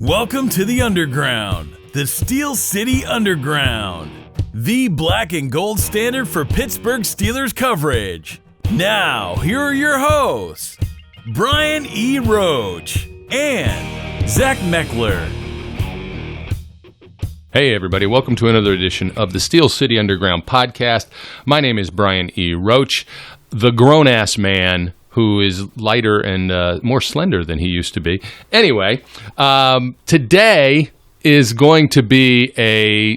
Welcome to the Underground, the Steel City Underground, the black and gold standard for Pittsburgh Steelers coverage. Now, here are your hosts, Brian E. Roach and Zach Meckler. Hey everybody, welcome to another edition of the Steel City Underground podcast. My name is Brian E. Roach, the grown-ass man who is lighter and more slender than he used to be. Anyway, today is going to be a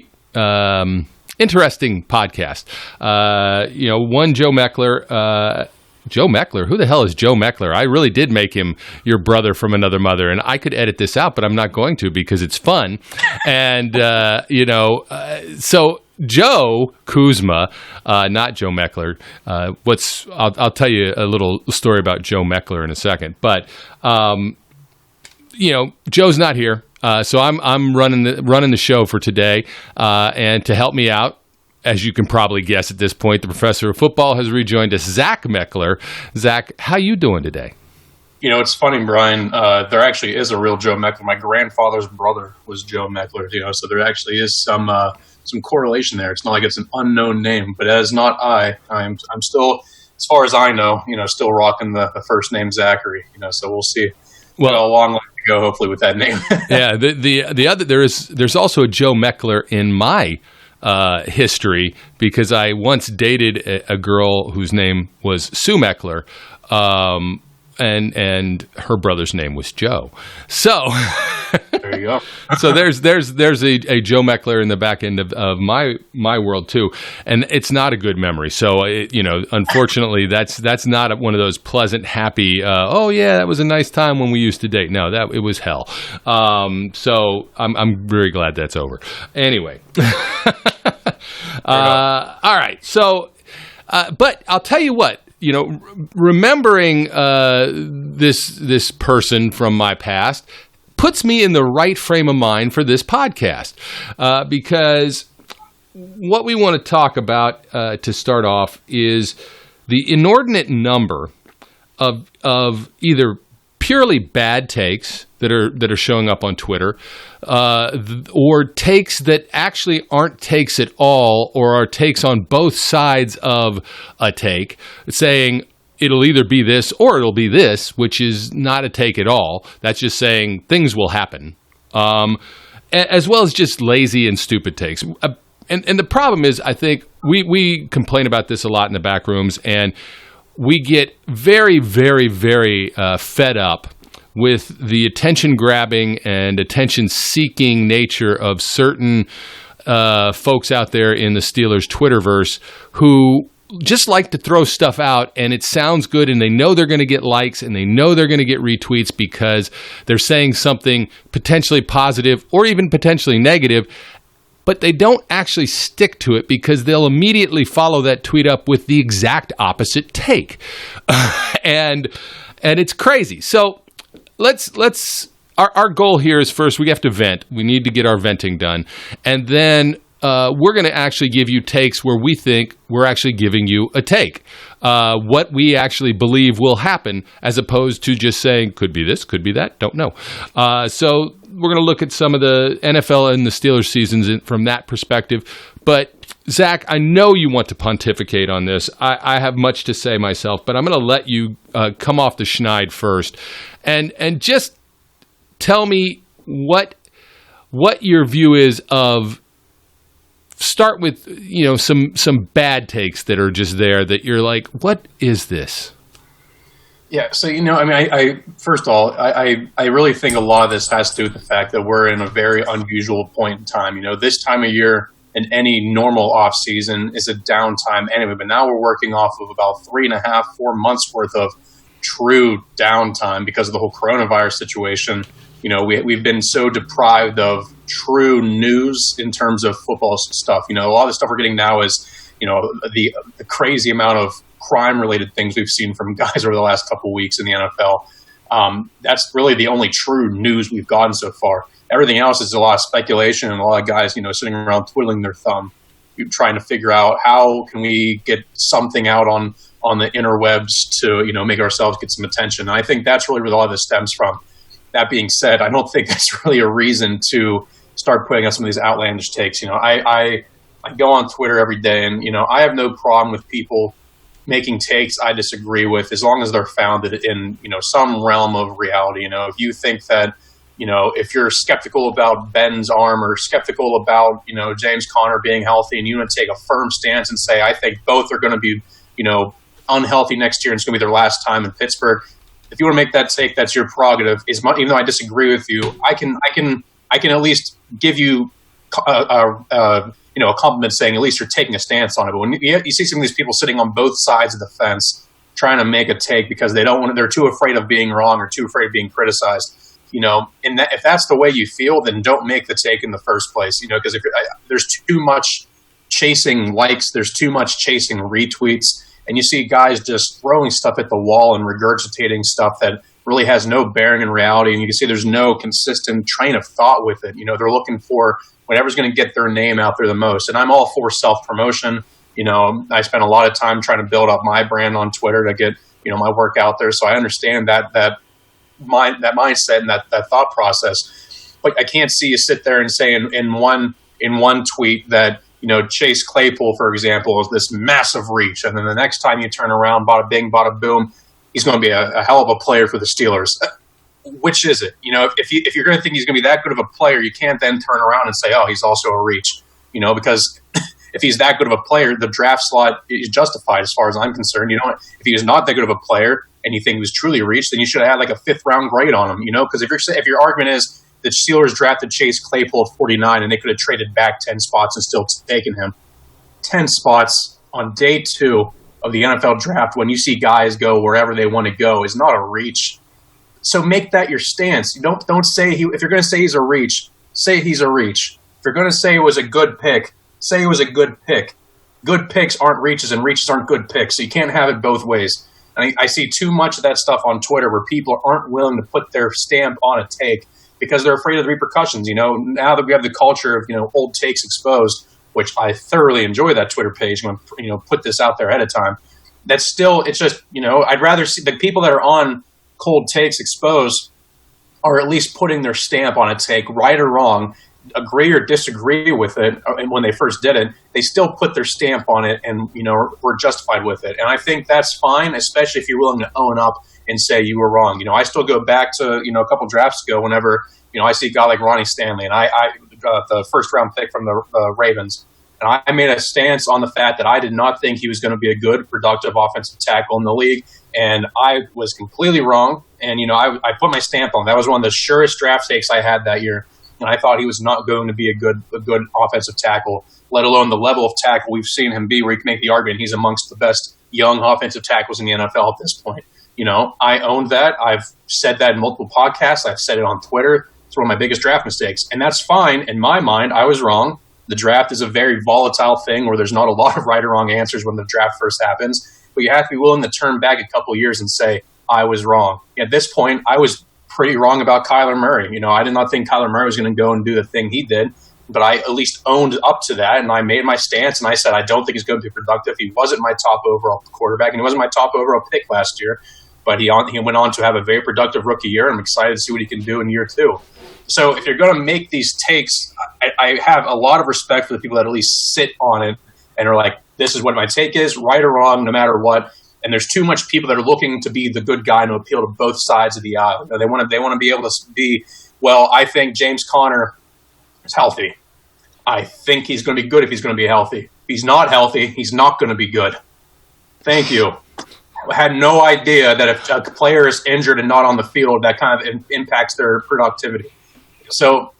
interesting podcast. One Joe Meckler. Joe Meckler? Who the hell is Joe Meckler? I really did make him your brother from another mother, and I could edit this out, but I'm not going to because it's fun. And, so Joe Kuzma, not Joe Meckler. I'll tell you a little story about Joe Meckler in a second. But, Joe's not here. So I'm running the show for today. And to help me out, as you can probably guess at this point, the professor of football has rejoined us, Zach Meckler. Zach, how you doing today? You know, it's funny, Brian. There actually is a real Joe Meckler. My grandfather's brother was Joe Meckler, so there actually is some correlation there. It's not like it's an unknown name, but as not I'm still, as far as I know, still rocking the first name Zachary. So we'll see. Well, a long way to go, hopefully, with that name. Yeah, the other there's also a Joe Meckler in my history, because I once dated a girl whose name was Sue Meckler, and her brother's name was Joe. So there you go. So there's a Joe Meckler in the back end of my world too, and it's not a good memory. So unfortunately, that's not one of those pleasant, happy. Oh yeah, that was a nice time when we used to date. No, it was hell. So I'm very glad that's over. Anyway. All right. So, but I'll tell you what, remembering this person from my past puts me in the right frame of mind for this podcast, because what we want to talk about to start off is the inordinate number of either purely bad takes that are showing up on Twitter, or takes that actually aren't takes at all, or are takes on both sides of a take, saying it'll either be this or it'll be this, which is not a take at all. That's just saying things will happen, as well as just lazy and stupid takes. And the problem is, I think we complain about this a lot in the back rooms, and we get very, very, very fed up with the attention-grabbing and attention-seeking nature of certain folks out there in the Steelers Twitterverse who just like to throw stuff out, and it sounds good, and they know they're going to get likes, and they know they're going to get retweets because they're saying something potentially positive or even potentially negative, but they don't actually stick to it because they'll immediately follow that tweet up with the exact opposite take. And it's crazy. So our goal here is, first we have to vent. We need to get our venting done. And then we're going to actually give you takes where we think we're actually giving you a take. What we actually believe will happen, as opposed to just saying, could be this, could be that, don't know. So we're going to look at some of the NFL and the Steelers seasons from that perspective. But Zach, I know you want to pontificate on this. I have much to say myself, but I'm going to let you come off the schneid first, and just tell me what your view is of. Start with some bad takes that are just there that you're like, what is this? Yeah, so I first of all, I really think a lot of this has to do with the fact that we're in a very unusual point in time. This time of year in any normal off season is a downtime anyway, but now we're working off of about 3.5, 4 months worth of true downtime because of the whole coronavirus situation. We've been so deprived of true news in terms of football stuff. A lot of the stuff we're getting now is, the crazy amount of crime-related things we've seen from guys over the last couple of weeks in the NFL. That's really the only true news we've gotten so far. Everything else is a lot of speculation and a lot of guys, sitting around twiddling their thumb, trying to figure out how can we get something out on the interwebs to, make ourselves get some attention. And I think that's really where a lot of this stems from. that being said, I don't think that's really a reason to start putting out some of these outlandish takes. I go on Twitter every day, and I have no problem with people making takes I disagree with, as long as they're founded in some realm of reality. If you think that if you're skeptical about Ben's arm, or skeptical about James Conner being healthy, and you want to take a firm stance and say I think both are going to be unhealthy next year and it's going to be their last time in Pittsburgh, if you want to make that take, that's your prerogative. Even though I disagree with you, I can at least give you a compliment, saying at least you're taking a stance on it. But when you see some of these people sitting on both sides of the fence trying to make a take because they're too afraid of being wrong or too afraid of being criticized, and if that's the way you feel, then don't make the take in the first place. Because there's too much chasing likes, there's too much chasing retweets, and you see guys just throwing stuff at the wall and regurgitating stuff that really has no bearing in reality, and you can see there's no consistent train of thought with it. They're looking for whatever's going to get their name out there the most. And I'm all for self-promotion. I spend a lot of time trying to build up my brand on Twitter to get, my work out there. So I understand that mindset and that thought process. But I can't see you sit there and say in one tweet that, Chase Claypool, for example, is this massive reach. And then the next time you turn around, bada bing, bada boom, he's going to be a hell of a player for the Steelers. Which is it? If you're going to think he's going to be that good of a player, you can't then turn around and say, oh, he's also a reach. Because if he's that good of a player, the draft slot is justified as far as I'm concerned. If he is not that good of a player and you think he was truly a reach, then you should have had like a 5th round grade on him. Because if your argument is the Steelers drafted Chase Claypool at 49 and they could have traded back 10 spots and still taken him, 10 spots on day 2 of the NFL draft when you see guys go wherever they want to go is not a reach. So make that your stance. Don't say if you're going to say he's a reach, say he's a reach. If you're going to say it was a good pick, say it was a good pick. Good picks aren't reaches, and reaches aren't good picks. So you can't have it both ways. And I see too much of that stuff on Twitter where people aren't willing to put their stamp on a take because they're afraid of the repercussions. Now that we have the culture of old takes exposed, which I thoroughly enjoy that Twitter page. I'm going to put this out there ahead of time. That's still, it's just I'd rather see the people that are on cold takes exposed are at least putting their stamp on a take, right or wrong, agree or disagree with it. And when they first did it, they still put their stamp on it and, were justified with it. And I think that's fine, especially if you're willing to own up and say you were wrong. I still go back to, a couple drafts ago whenever, I see a guy like Ronnie Stanley, and I got the 1st round pick from the Ravens. And I made a stance on the fact that I did not think he was going to be a good, productive offensive tackle in the league. And I was completely wrong. And, I put my stamp on it. That was one of the surest draft takes I had that year. And I thought he was not going to be a good offensive tackle, let alone the level of tackle we've seen him be, where you can make the argument he's amongst the best young offensive tackles in the NFL at this point. I owned that. I've said that in multiple podcasts. I've said it on Twitter. It's one of my biggest draft mistakes. And that's fine. In my mind, I was wrong. The draft is a very volatile thing where there's not a lot of right or wrong answers when the draft first happens. But you have to be willing to turn back a couple of years and say, I was wrong. At this point, I was pretty wrong about Kyler Murray. I did not think Kyler Murray was going to go and do the thing he did, but I at least owned up to that, and I made my stance, and I said I don't think he's going to be productive. He wasn't my top overall quarterback, and he wasn't my top overall pick last year, but he went on to have a very productive rookie year, and I'm excited to see what he can do in year 2. So if you're going to make these takes, I have a lot of respect for the people that at least sit on it and are like, this is what my take is, right or wrong, no matter what. And there's too much people that are looking to be the good guy and to appeal to both sides of the aisle. They want to be able to be, well, I think James Conner is healthy. I think he's going to be good if he's going to be healthy. If he's not healthy, he's not going to be good. Thank you. I had no idea that if a player is injured and not on the field, that kind of impacts their productivity. So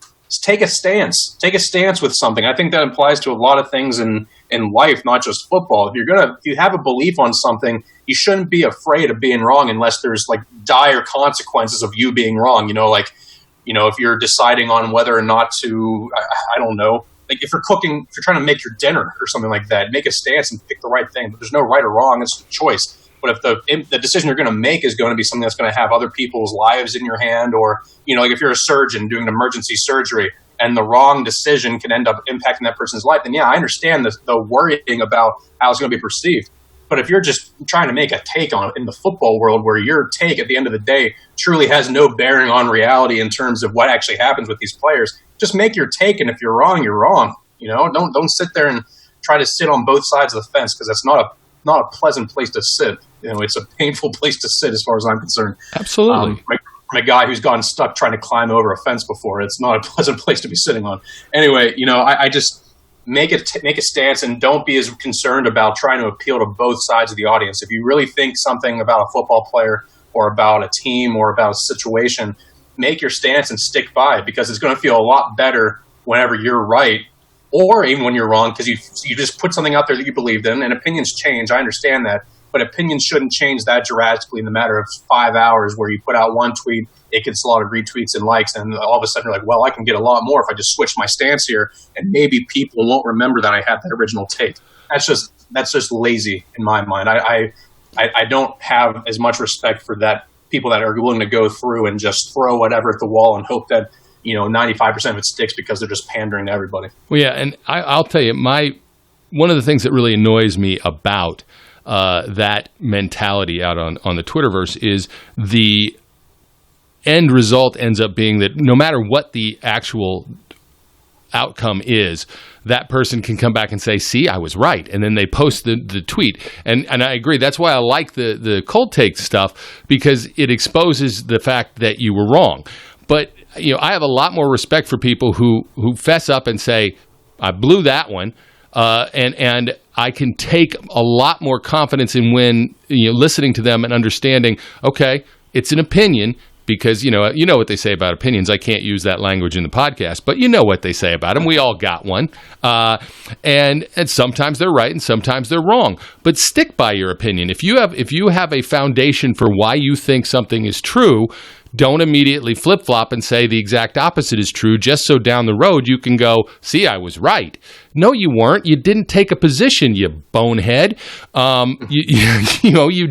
take a stance. Take a stance with something. I think that applies to a lot of things in life, not just football. If you have a belief on something, you shouldn't be afraid of being wrong unless there's like dire consequences of you being wrong. If you're deciding on whether or not to, I don't know, like if you're trying to make your dinner or something like that, make a stance and pick the right thing. But there's no right or wrong. It's a choice. But if the decision you're going to make is going to be something that's going to have other people's lives in your hand, or, like if you're a surgeon doing an emergency surgery and the wrong decision can end up impacting that person's life, then yeah, I understand the worrying about how it's going to be perceived. But if you're just trying to make a take on it in the football world, where your take at the end of the day truly has no bearing on reality in terms of what actually happens with these players, just make your take. And if you're wrong, you're wrong. Don't sit there and try to sit on both sides of the fence, because that's not a pleasant place to sit. It's a painful place to sit as far as I'm concerned. Absolutely. From a guy who's gotten stuck trying to climb over a fence before, it's not a pleasant place to be sitting on. Anyway, I just make a stance, and don't be as concerned about trying to appeal to both sides of the audience. If you really think something about a football player or about a team or about a situation, make your stance and stick by it, because it's going to feel a lot better whenever you're right, or even when you're wrong, because you just put something out there that you believed in. And opinions change, I understand that, but opinions shouldn't change that drastically in the matter of 5 hours, where you put out one tweet, it gets a lot of retweets and likes, and all of a sudden you're like, well, I can get a lot more if I just switch my stance here, and maybe people won't remember that I had that original take. That's just lazy in my mind. I don't have as much respect for that, people that are willing to go through and just throw whatever at the wall and hope that 95% of it sticks, because they're just pandering to everybody. Well, yeah, and I'll tell you, one of the things that really annoys me about that mentality out on the Twitterverse is the end result ends up being that no matter what the actual outcome is, that person can come back and say, see, I was right. And then they post the tweet. And I agree. That's why I like the cold take stuff, because it exposes the fact that you were wrong. But I have a lot more respect for people who fess up and say, I blew that one. And I can take a lot more confidence in when listening to them and understanding, okay, it's an opinion, because you know what they say about opinions. I can't use that language in the podcast, but you know what they say about them. We all got one, and sometimes they're right and sometimes they're wrong. But stick by your opinion. If you have a foundation for why you think something is true, don't immediately flip-flop and say the exact opposite is true, just so down the road you can go, see, I was right. No, you weren't. You didn't take a position, you bonehead. You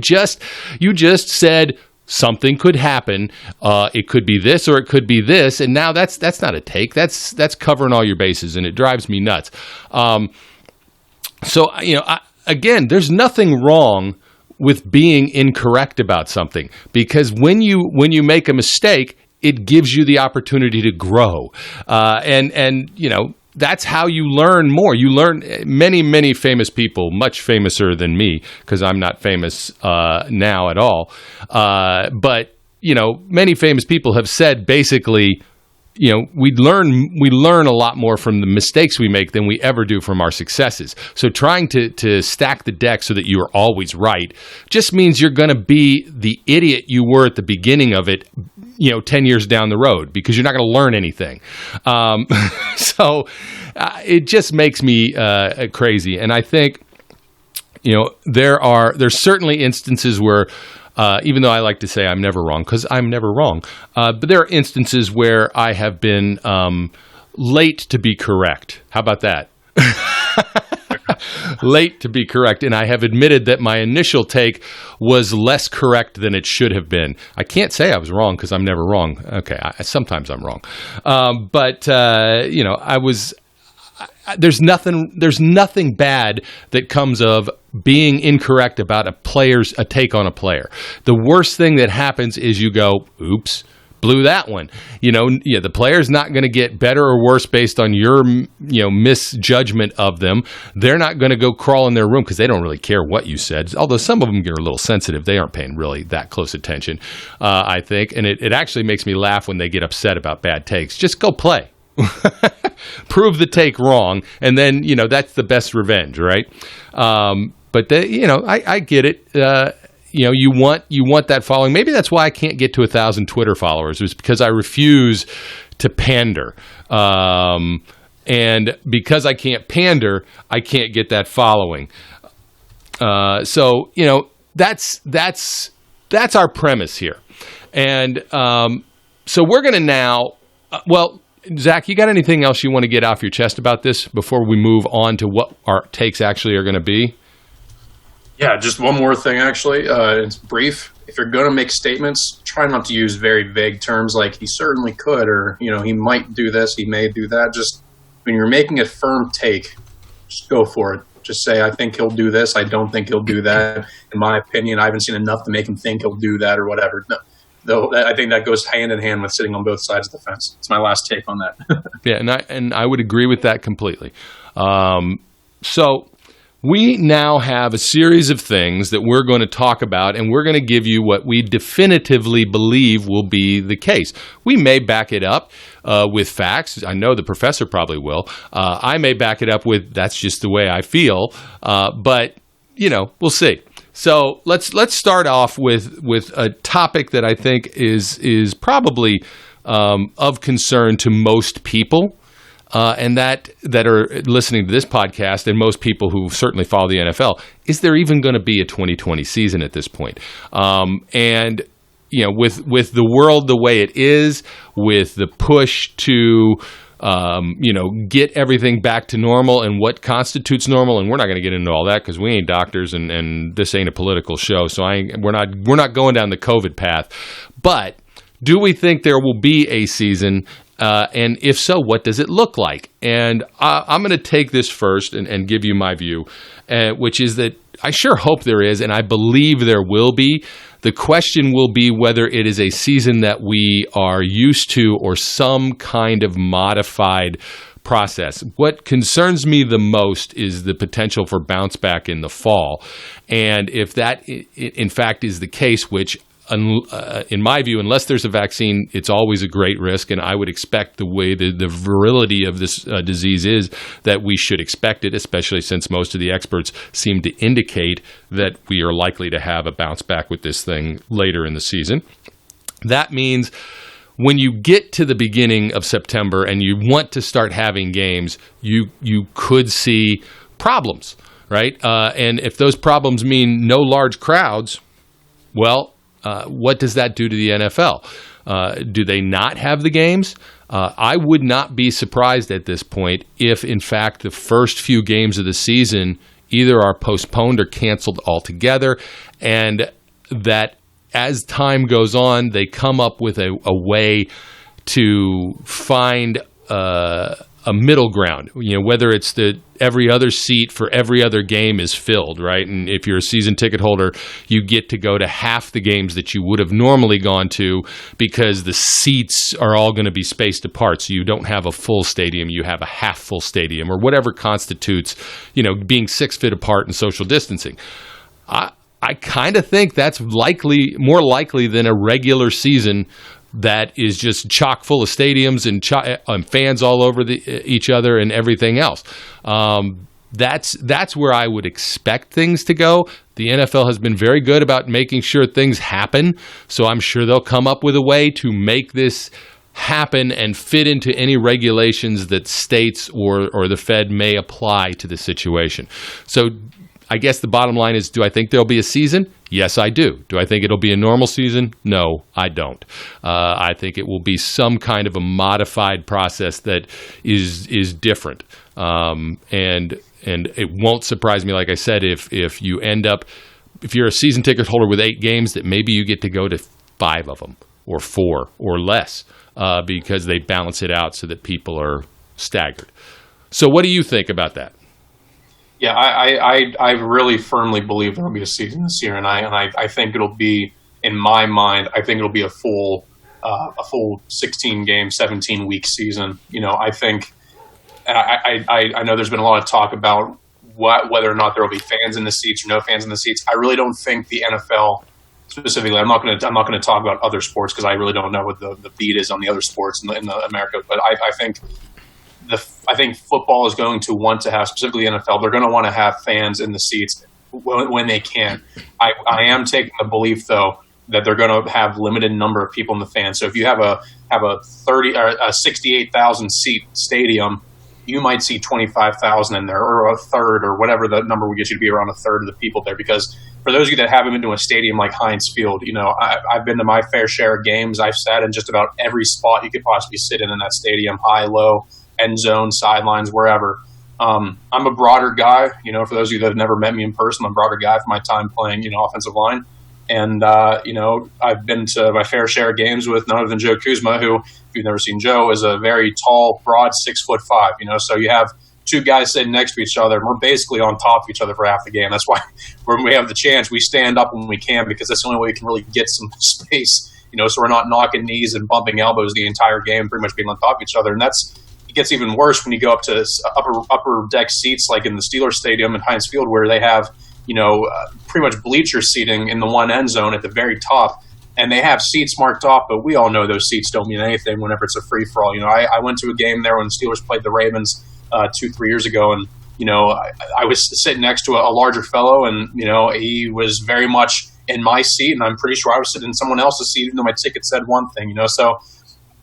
just said something could happen. It could be this or it could be this, and now that's not a take. That's covering all your bases, and it drives me nuts. Again, there's nothing wrong with being incorrect about something, because when you make a mistake, it gives you the opportunity to grow, and that's how you learn more. You learn. Many famous people, much famouser than me, because I'm not famous now at all, but many famous people have said basically, we learn a lot more from the mistakes we make than we ever do from our successes. So trying to stack the deck so that you are always right just means you're going to be the idiot you were at the beginning of it, 10 years down the road, because you're not going to learn anything. It just makes me crazy. And I think, there's certainly instances where, even though I like to say I'm never wrong, because I'm never wrong, but there are instances where I have been late to be correct. How about that? Late to be correct, and I have admitted that my initial take was less correct than it should have been. I can't say I was wrong, because I'm never wrong. Okay, sometimes I'm wrong, but I was. There's nothing bad that comes of being incorrect about a take on a player. The worst thing that happens is you go, oops, blew that one. The player's not going to get better or worse based on your misjudgment of them. They're not going to go crawl in their room, because they don't really care what you said. Although some of them get a little sensitive, they aren't paying really that close attention, I think. And it actually makes me laugh when they get upset about bad takes. Just go play. Prove the take wrong, and then that's the best revenge, right? But I get it. You want that following. Maybe that's why I can't get to 1,000 Twitter followers. It's because I refuse to pander, and because I can't pander, I can't get that following. That's our premise here, and so we're going to now. Zach, you got anything else you want to get off your chest about this before we move on to what our takes actually are going to be? Yeah, just one more thing, actually. It's brief. If you're going to make statements, try not to use very vague terms like he certainly could, or, he might do this, he may do that. Just when you're making a firm take, just go for it. just say, I think he'll do this, I don't think he'll do that. In my opinion, I haven't seen enough to make him think he'll do that or whatever. No, though I think that goes hand in hand with sitting on both sides of the fence. It's my last take on that. Yeah, and I would agree with that completely. So we now have a series of things that we're going to talk about, and we're going to give you what we definitively believe will be the case. We may back it up with facts. I know the professor probably will. I may back it up with that's just the way I feel, but we'll see. So let's start off with a topic that I think is probably of concern to most people. And that are listening to this podcast, and most people who certainly follow the NFL, is there even going to be a 2020 season at this point? And with the world the way it is, with the push to get everything back to normal and what constitutes normal, and we're not going to get into all that because we ain't doctors and this ain't a political show, so we're not going down the COVID path. But do we think there will be a season? And if so, what does it look like? And I'm going to take this first and give you my view, which is that I sure hope there is, and I believe there will be. The question will be whether it is a season that we are used to or some kind of modified process. What concerns me the most is the potential for bounce back in the fall. And if that, in fact, is the case, which in my view, unless there's a vaccine, it's always a great risk, and I would expect the way the virility of this disease is that we should expect it, especially since most of the experts seem to indicate that we are likely to have a bounce back with this thing later in the season. That means when you get to the beginning of September and you want to start having games, you could see problems, right? And if those problems mean no large crowds, well, what does that do to the NFL? Do they not have the games? I would not be surprised at this point if, in fact, the first few games of the season either are postponed or canceled altogether, and that as time goes on, they come up with a way to find a middle ground, whether it's the every other seat for every other game is filled, right? And if you're a season ticket holder, you get to go to half the games that you would have normally gone to because the seats are all going to be spaced apart. So you don't have a full stadium, you have a half full stadium, or whatever constitutes, being 6 feet apart and social distancing. I kind of think that's more likely than a regular season that is just chock full of stadiums and fans all over each other and everything else. That's where I would expect things to go. The NFL has been very good about making sure things happen, so I'm sure they'll come up with a way to make this happen and fit into any regulations that states or the Fed may apply to the situation. So I guess the bottom line is, do I think there'll be a season? Yes, I do. Do I think it'll be a normal season? No, I don't. I think it will be some kind of a modified process that is different. And it won't surprise me, like I said, if you're a season ticket holder with 8 games, that maybe you get to go to 5 of them or 4 or less because they balance it out so that people are staggered. So what do you think about that? Yeah, I really firmly believe there will be a season this year, and I think it'll be, in my mind, I think it'll be a full 16-game, 17-week season. I think, I know there's been a lot of talk about whether or not there will be fans in the seats or no fans in the seats. I really don't think the NFL specifically. I'm not going to talk about other sports because I really don't know what the beat is on the other sports in America. But I think football is going to want to have, specifically the NFL, they're going to want to have fans in the seats when they can. I am taking the belief, though, that they're going to have limited number of people in the fans. So if you have a 68,000 seat stadium, you might see 25,000 in there, or a third, or whatever the number would get you to be, around a third of the people there. Because for those of you that haven't been to a stadium like Heinz Field, I've been to my fair share of games. I've sat in just about every spot you could possibly sit in that stadium, high, low, end zone, sidelines, wherever. I'm a broader guy, for those of you that have never met me in person, I'm a broader guy from my time playing, offensive line. And, I've been to my fair share of games with none other than Joe Kuzma, who, if you've never seen Joe, is a very tall, broad 6'5". So you have two guys sitting next to each other, and we're basically on top of each other for half the game. That's why when we have the chance, we stand up when we can, because that's the only way we can really get some space, so we're not knocking knees and bumping elbows the entire game, pretty much being on top of each other. And it gets even worse when you go up to upper deck seats, like in the Steelers Stadium in Heinz Field, where they have, pretty much bleacher seating in the one end zone at the very top. And they have seats marked off, but we all know those seats don't mean anything whenever it's a free-for-all. I went to a game there when the Steelers played the Ravens 2-3 years ago, and I was sitting next to a larger fellow, and he was very much in my seat, and I'm pretty sure I was sitting in someone else's seat, even though my ticket said one thing. So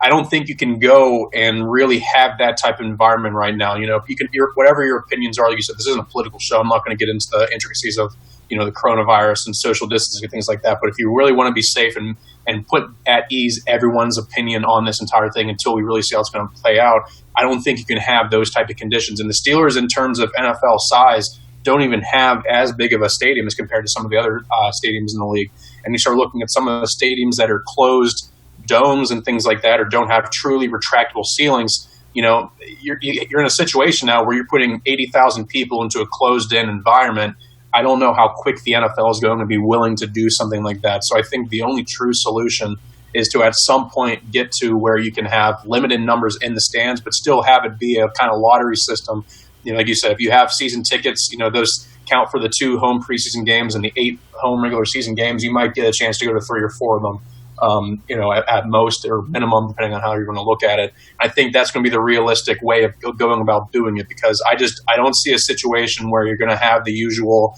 I don't think you can go and really have that type of environment right now. You can, whatever your opinions are, like you said, this isn't a political show. I'm not going to get into the intricacies of the coronavirus and social distancing and things like that. But if you really want to be safe and put at ease everyone's opinion on this entire thing until we really see how it's going to play out, I don't think you can have those type of conditions. And the Steelers, in terms of NFL size, don't even have as big of a stadium as compared to some of the other stadiums in the league. And you start looking at some of the stadiums that are closed domes and things like that, or don't have truly retractable ceilings. You're in a situation now where you're putting 80,000 people into a closed-in environment. I don't know how quick the NFL is going to be willing to do something like that. So I think the only true solution is to at some point get to where you can have limited numbers in the stands, but still have it be a kind of lottery system. Like you said, if you have season tickets, those count for the 2 home preseason games and the 8 home regular season games. You might get a chance to go to 3 or 4 of them, at most or minimum, depending on how you're going to look at it. I think that's going to be the realistic way of going about doing it, because I don't see a situation where you're going to have the usual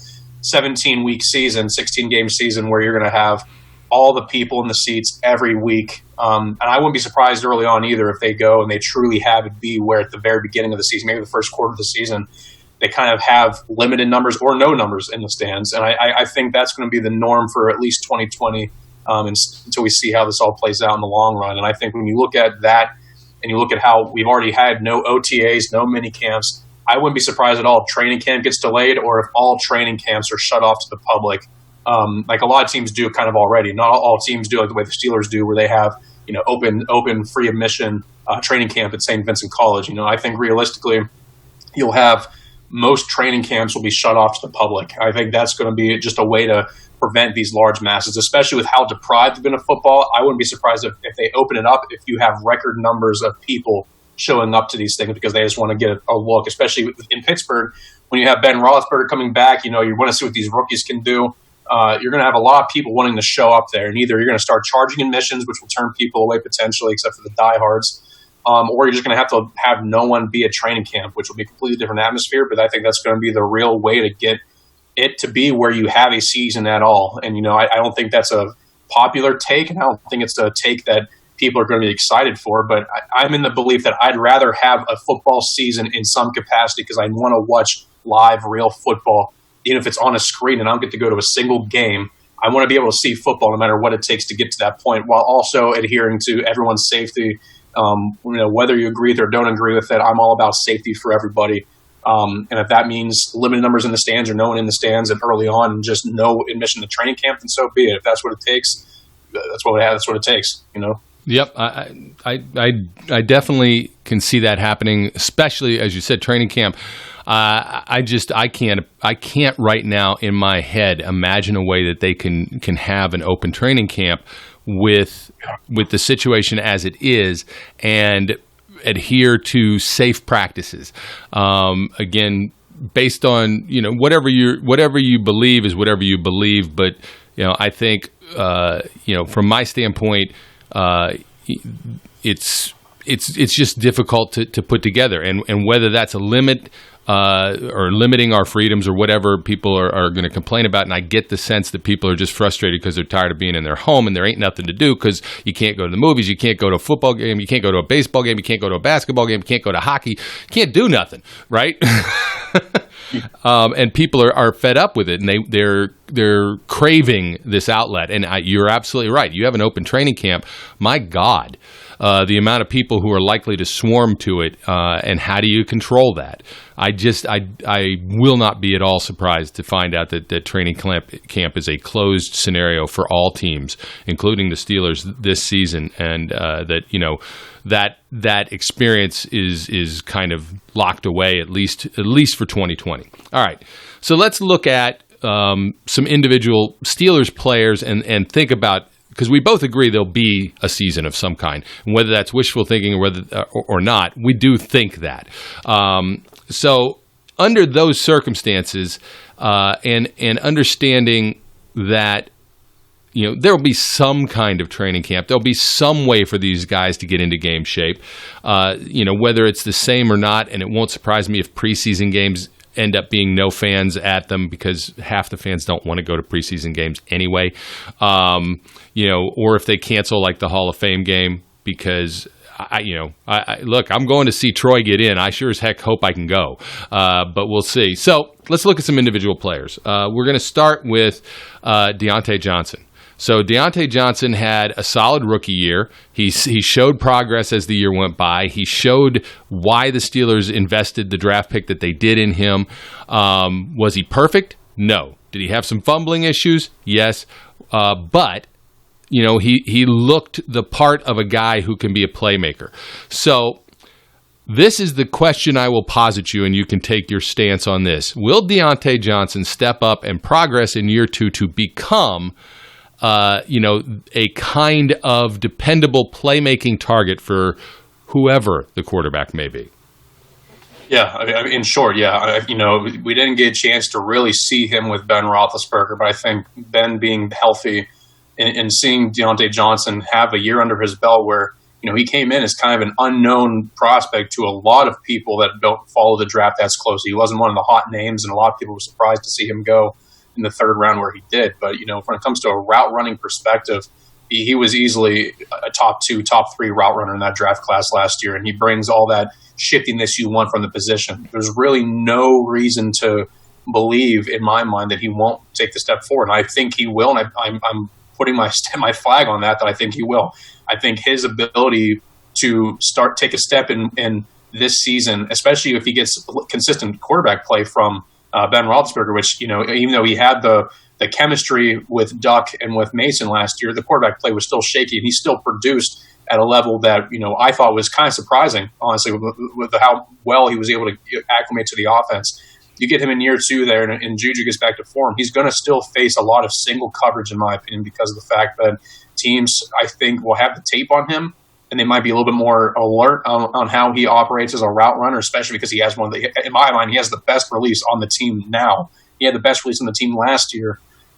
17-week season, 16-game season, where you're going to have all the people in the seats every week. And I wouldn't be surprised early on either if they go and they truly have it be where at the very beginning of the season, maybe the first quarter of the season, they kind of have limited numbers or no numbers in the stands. And I think that's going to be the norm for at least 2020 until we see how this all plays out in the long run. And I think when you look at that and you look at how we've already had no OTAs, no mini camps, I wouldn't be surprised at all if training camp gets delayed or if all training camps are shut off to the public. Like a lot of teams do kind of already. Not all teams do like the way the Steelers do, where they have, open free admission training camp at St. Vincent College. I think realistically you'll have most training camps will be shut off to the public. I think that's going to be just a way to prevent these large masses, especially with how deprived they've been of football. I wouldn't be surprised if they open it up, if you have record numbers of people showing up to these things because they just want to get a look, especially in Pittsburgh when you have Ben Roethlisberger coming back. You want to see what these rookies can do. You're going to have a lot of people wanting to show up there, and either you're going to start charging admissions, which will turn people away potentially, except for the diehards, or you're just going to have no one be at training camp, which will be a completely different atmosphere. But I think that's going to be the real way to get it to be where you have a season at all. And, I don't think that's a popular take, and I don't think it's a take that people are going to be excited for. But I'm in the belief that I'd rather have a football season in some capacity because I want to watch live, real football, even if it's on a screen and I don't get to go to a single game. I want to be able to see football no matter what it takes to get to that point, while also adhering to everyone's safety. Whether you agree with it or don't agree with it, I'm all about safety for everybody. And if that means limited numbers in the stands or no one in the stands and early on and just no admission to training camp, then so be it. If that's what it takes, that's what it takes, Yep, I definitely can see that happening, especially as you said, training camp. I can't right now in my head imagine a way that they can have an open training camp with the situation as it is and adhere to safe practices. Again, based on whatever you believe is whatever you believe, but I think from my standpoint, it's just difficult to put together, and whether that's a limit or limiting our freedoms or whatever people are going to complain about. And I get the sense that people are just frustrated because they're tired of being in their home and there ain't nothing to do because you can't go to the movies, you can't go to a football game, you can't go to a baseball game, you can't go to a basketball game, you can't go to hockey, you can't do nothing, right? And people are fed up with it, and they're craving this outlet. And you're absolutely right. You have an open training camp. My God, the amount of people who are likely to swarm to it, and how do you control that? I will not be at all surprised to find out that training camp is a closed scenario for all teams, including the Steelers this season, and that experience is kind of locked away at least for 2020. All right, so let's look at some individual Steelers players and think about, because we both agree there'll be a season of some kind, and whether that's wishful thinking or not, we do think that. So under those circumstances, and understanding that, there'll be some kind of training camp, there'll be some way for these guys to get into game shape, whether it's the same or not, and it won't surprise me if preseason games end up being no fans at them, because half the fans don't want to go to preseason games anyway, or if they cancel like the Hall of Fame game, because look, I'm going to see Troy get in. I sure as heck hope I can go, but we'll see. So let's look at some individual players. We're going to start with Deante Johnson. So Deante Johnson had a solid rookie year. He showed progress as the year went by. He showed why the Steelers invested the draft pick that they did in him. Was he perfect? No. Did he have some fumbling issues? Yes. But he looked the part of a guy who can be a playmaker. So this is the question I will posit you, and you can take your stance on this. Will Deante Johnson step up and progress in year 2 to become, a kind of dependable playmaking target for whoever the quarterback may be? Yeah, I mean, in short, yeah. We didn't get a chance to really see him with Ben Roethlisberger, but I think Ben being healthy and seeing Deante Johnson have a year under his belt where, he came in as kind of an unknown prospect to a lot of people that don't follow the draft as closely. He wasn't one of the hot names, and a lot of people were surprised to see him go in the third round where he did. But, when it comes to a route running perspective, he was easily a top 2, top 3 route runner in that draft class last year, and he brings all that shiftiness you want from the position. There's really no reason to believe, in my mind, that he won't take the step forward. And I think he will, and I'm putting my flag on that I think he will. I think his ability to take a step in this season, especially if he gets consistent quarterback play from Ben Roethlisberger, which, even though he had the chemistry with Duck and with Mason last year, the quarterback play was still shaky, and he still produced at a level that, I thought was kind of surprising, honestly, with how well he was able to acclimate to the offense. You get him in year 2 there, and Juju gets back to form, he's going to still face a lot of single coverage, in my opinion, because of the fact that teams, I think, will have the tape on him, and they might be a little bit more alert on how he operates as a route runner, especially because he has in my mind, he has the best release on the team now. He had the best release on the team last year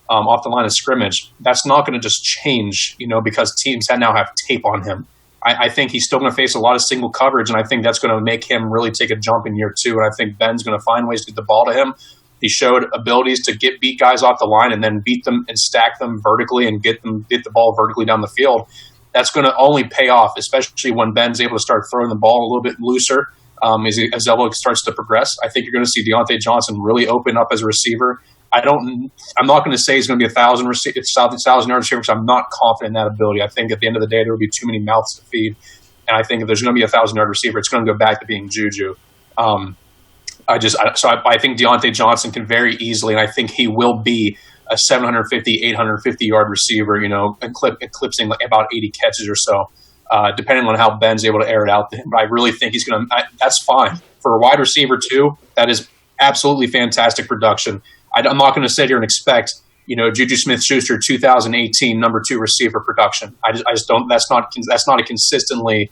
off the line of scrimmage. That's not going to just change, because teams now have tape on him. I think he's still going to face a lot of single coverage, and I think that's going to make him really take a jump in year 2. And I think Ben's going to find ways to get the ball to him. He showed abilities to beat guys off the line and then beat them and stack them vertically and get the ball vertically down the field. That's going to only pay off, especially when Ben's able to start throwing the ball a little bit looser as elbow starts to progress. I think you're going to see Deante Johnson really open up as a receiver. I'm not going to say he's going to be 1,000 yard receiver, because I'm not confident in that ability. I think at the end of the day, there will be too many mouths to feed. And I think if there's going to be 1,000 yard receiver, it's going to go back to being Juju. I think Deante Johnson can very easily, and I think he will be a 750, 850 yard receiver, eclipsing about 80 catches or so, depending on how Ben's able to air it out to him. But I really think he's going to, that's fine. For a wide receiver too, that is absolutely fantastic production. I'm not going to sit here and expect, Juju Smith-Schuster 2018 number 2 receiver production. I just don't. That's not a consistently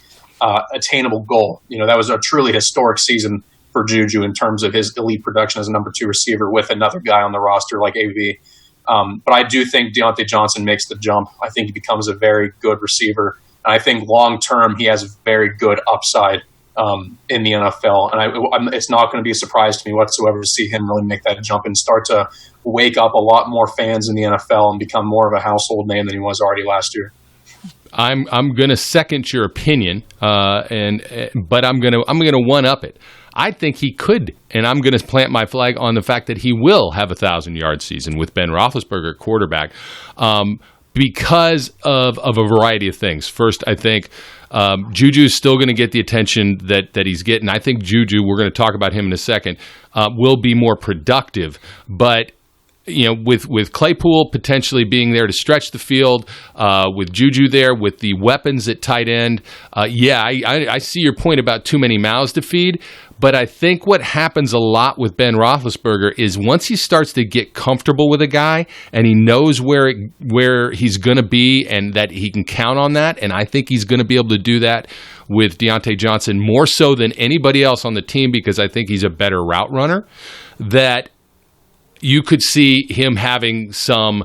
attainable goal. That was a truly historic season for Juju in terms of his elite production as a number 2 receiver with another guy on the roster like AV. But I do think Deante Johnson makes the jump. I think he becomes a very good receiver, and I think long term he has very good upside in the NFL, and it's not going to be a surprise to me whatsoever to see him really make that jump and start to wake up a lot more fans in the NFL and become more of a household name than he was already last year. I'm going to second your opinion, but I'm going to one up it. I think he could, and I'm going to plant my flag on the fact that he will have a 1,000 yard season with Ben Roethlisberger quarterback. because of a variety of things. First, I think Juju's still going to get the attention that he's getting. I think Juju, we're going to talk about him in a second, will be more productive. But with Claypool potentially being there to stretch the field, with Juju there, with the weapons at tight end, I see your point about too many mouths to feed. But I think what happens a lot with Ben Roethlisberger is once he starts to get comfortable with a guy and he knows where he's going to be and that he can count on that, and I think he's going to be able to do that with Deante Johnson more so than anybody else on the team because I think he's a better route runner, that you could see him having some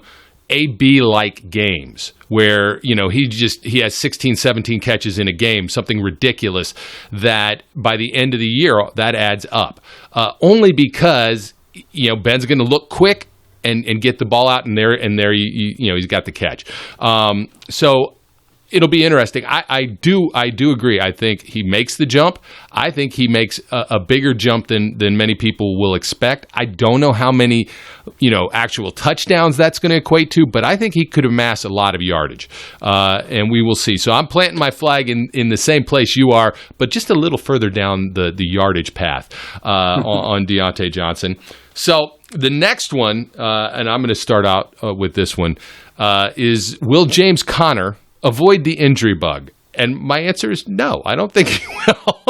AB-like games where, he has 16, 17 catches in a game, something ridiculous that by the end of the year, that adds up. Only because, Ben's going to look quick and get the ball out and there he's got the catch. So it'll be interesting. I do agree. I think he makes the jump. I think he makes a bigger jump than many people will expect. I don't know how many, actual touchdowns that's going to equate to, but I think he could amass a lot of yardage, and we will see. So I'm planting my flag in the same place you are, but just a little further down the yardage path on Deante Johnson. So the next one, and I'm going to start out with this one, is will James Conner avoid the injury bug? And my answer is no. I don't think he will.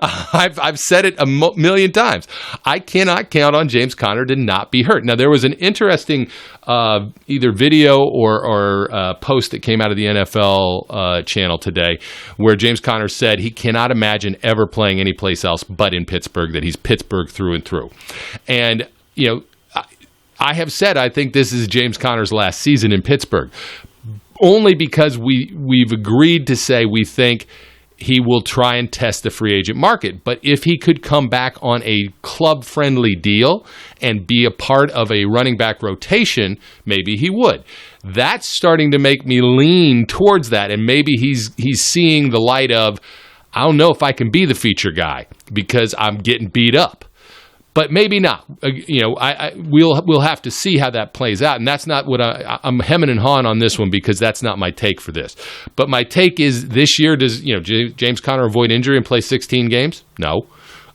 I've said it a million times. I cannot count on James Conner to not be hurt. Now, there was an interesting either video or post that came out of the NFL channel today where James Conner said he cannot imagine ever playing anyplace else but in Pittsburgh, that he's Pittsburgh through and through. And, I have said I think this is James Conner's last season in Pittsburgh, only because we've agreed to say we think he will try and test the free agent market. But if he could come back on a club-friendly deal and be a part of a running back rotation, maybe he would. That's starting to make me lean towards that, and maybe he's seeing the light of, I don't know if I can be the feature guy because I'm getting beat up. But maybe not. We'll have to see how that plays out, and that's not what I'm hemming and hawing on this one because that's not my take for this. But my take is this year, does James Conner avoid injury and play 16 games? No,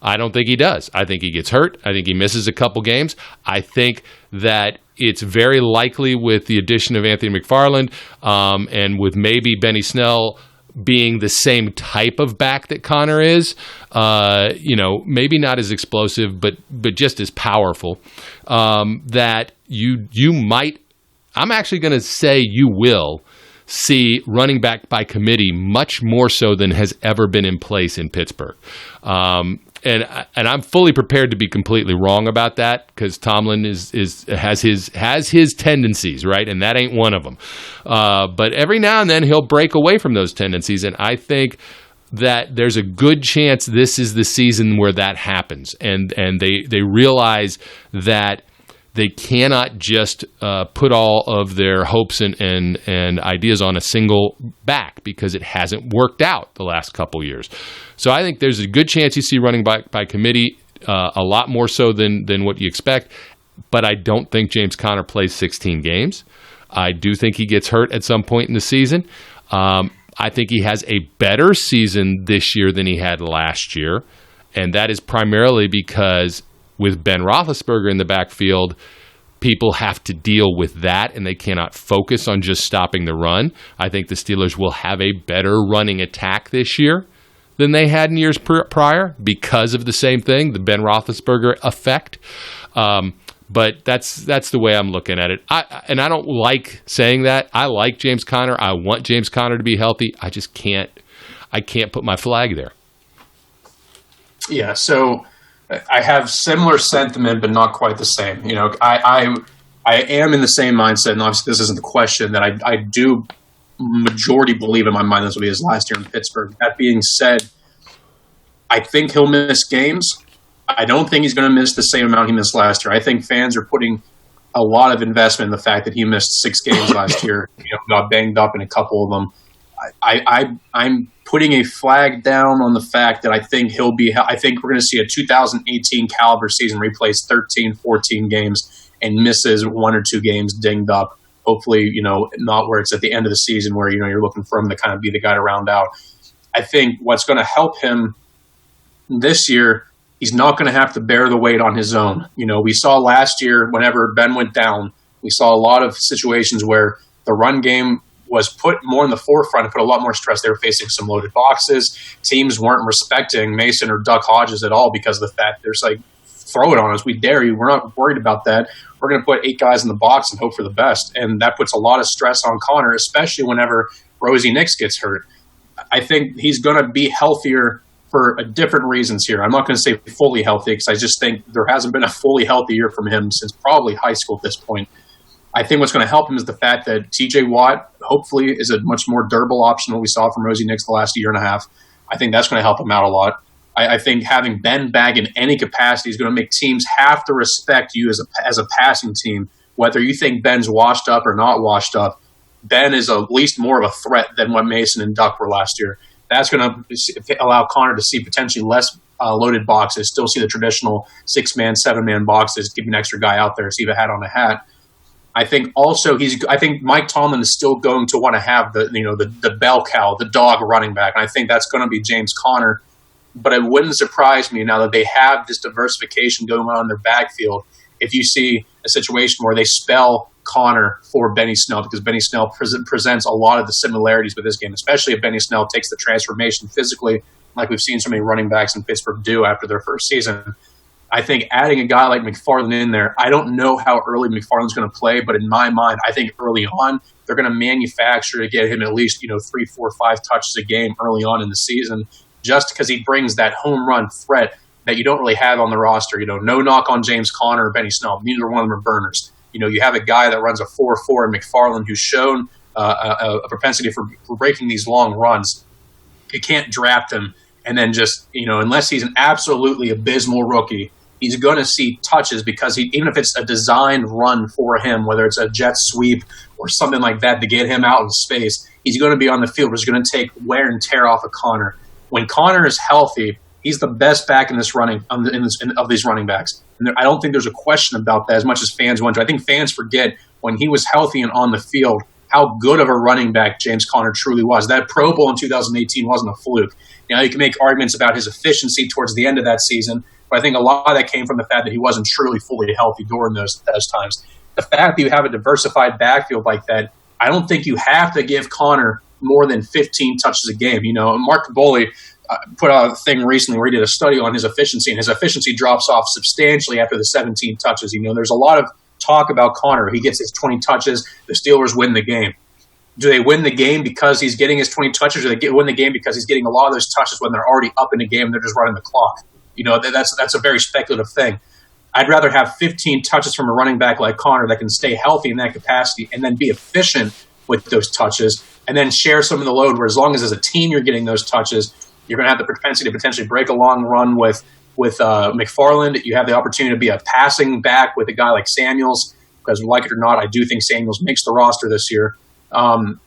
I don't think he does. I think he gets hurt. I think he misses a couple games. I think that it's very likely with the addition of Anthony McFarland and with maybe Benny Snell being the same type of back that Conner is, maybe not as explosive, but just as powerful, that you might, I'm actually going to say you will see running back by committee much more so than has ever been in place in Pittsburgh. And I'm fully prepared to be completely wrong about that because Tomlin has his tendencies, right, and that ain't one of them. But every now and then he'll break away from those tendencies, and I think that there's a good chance this is the season where that happens, and they realize that they cannot just put all of their hopes and ideas on a single back because it hasn't worked out the last couple years. So I think there's a good chance you see running back by committee a lot more so than what you expect. But I don't think James Conner plays 16 games. I do think he gets hurt at some point in the season. I think he has a better season this year than he had last year. And that is primarily because with Ben Roethlisberger in the backfield, people have to deal with that, and they cannot focus on just stopping the run. I think the Steelers will have a better running attack this year than they had in years prior because of the same thing, the Ben Roethlisberger effect. But that's the way I'm looking at it. I don't like saying that. I like James Conner. I want James Conner to be healthy. I just can't put my flag there. Yeah, so I have similar sentiment, but not quite the same. I am in the same mindset, and obviously this isn't the question, that I do majority believe in my mind that's what he is last year in Pittsburgh. That being said, I think he'll miss games. I don't think he's going to miss the same amount he missed last year. I think fans are putting a lot of investment in the fact that he missed 6 games last year, got banged up in a couple of them. I'm putting a flag down on the fact that I think I think we're going to see a 2018 caliber season where he plays 13, 14 games and misses 1 or 2 games dinged up Hopefully, not where it's at the end of the season where, you're looking for him to kind of be the guy to round out. I think what's going to help him this year, he's not going to have to bear the weight on his own. We saw last year, whenever Ben went down, we saw a lot of situations where the run game was put more in the forefront and put a lot more stress. They were facing some loaded boxes. Teams weren't respecting Mason or Duck Hodges at all because of the fact there's like, throw it on us. We dare you. We're not worried about that. We're going to put 8 guys in the box and hope for the best. And that puts a lot of stress on Connor, especially whenever Rosie Nix gets hurt. I think he's going to be healthier for different reasons here. I'm not going to say fully healthy because I just think there hasn't been a fully healthy year from him since probably high school at this point. I think what's going to help him is the fact that TJ Watt hopefully is a much more durable option than we saw from Rosie Nix the last year and a half. I think that's going to help him out a lot. I think having Ben back in any capacity is going to make teams have to respect you as a passing team, whether you think Ben's washed up or not washed up. Ben is at least more of a threat than what Mason and Duck were last year. That's going to allow Connor to see potentially less loaded boxes, still see the traditional 6-man, 7-man boxes, keep an extra guy out there, see if a hat on a hat. I think also I think Mike Tomlin is still going to want to have the bell cow, the dog running back. And I think that's going to be James Conner. But it wouldn't surprise me now that they have this diversification going on in their backfield if you see a situation where they spell Connor for Benny Snell, because Benny Snell presents a lot of the similarities with this game, especially if Benny Snell takes the transformation physically, like we've seen so many running backs in Pittsburgh do after their first season. I think adding a guy like McFarland in there, I don't know how early McFarland's going to play, but in my mind, I think early on, they're going to manufacture to get him at least 3, 4, 5 touches a game early on in the season, just because he brings that home run threat that you don't really have on the roster. No knock on James Conner or Benny Snell. Neither one of them are burners. You have a guy that runs a 4.4 in McFarland who's shown a propensity for breaking these long runs. You can't draft him and then just, unless he's an absolutely abysmal rookie, he's going to see touches because even if it's a designed run for him, whether it's a jet sweep or something like that to get him out in space, he's going to be on the field, which is going to take wear and tear off of Connor. When Connor is healthy, he's the best back in this running of these running backs. And I don't think there's a question about that as much as fans want to. I think fans forget when he was healthy and on the field how good of a running back James Conner truly was. That Pro Bowl in 2018 wasn't a fluke. You can make arguments about his efficiency towards the end of that season, but I think a lot of that came from the fact that he wasn't truly fully healthy during those times. The fact that you have a diversified backfield like that, I don't think you have to give Connor more than 15 touches a game. Mark Caboli put out a thing recently where he did a study on his efficiency, and his efficiency drops off substantially after the 17 touches. There's a lot of talk about Connor. He gets his 20 touches, the Steelers win the game. Do they win the game because he's getting his 20 touches, or they win the game because he's getting a lot of those touches when they're already up in the game and they're just running the clock? That's a very speculative thing. I'd rather have 15 touches from a running back like Connor that can stay healthy in that capacity and then be efficient with those touches and then share some of the load, where as long as a team you're getting those touches, you're going to have the propensity to potentially break a long run with McFarland. You have the opportunity to be a passing back with a guy like Samuels, because like it or not, I do think Samuels makes the roster this year. And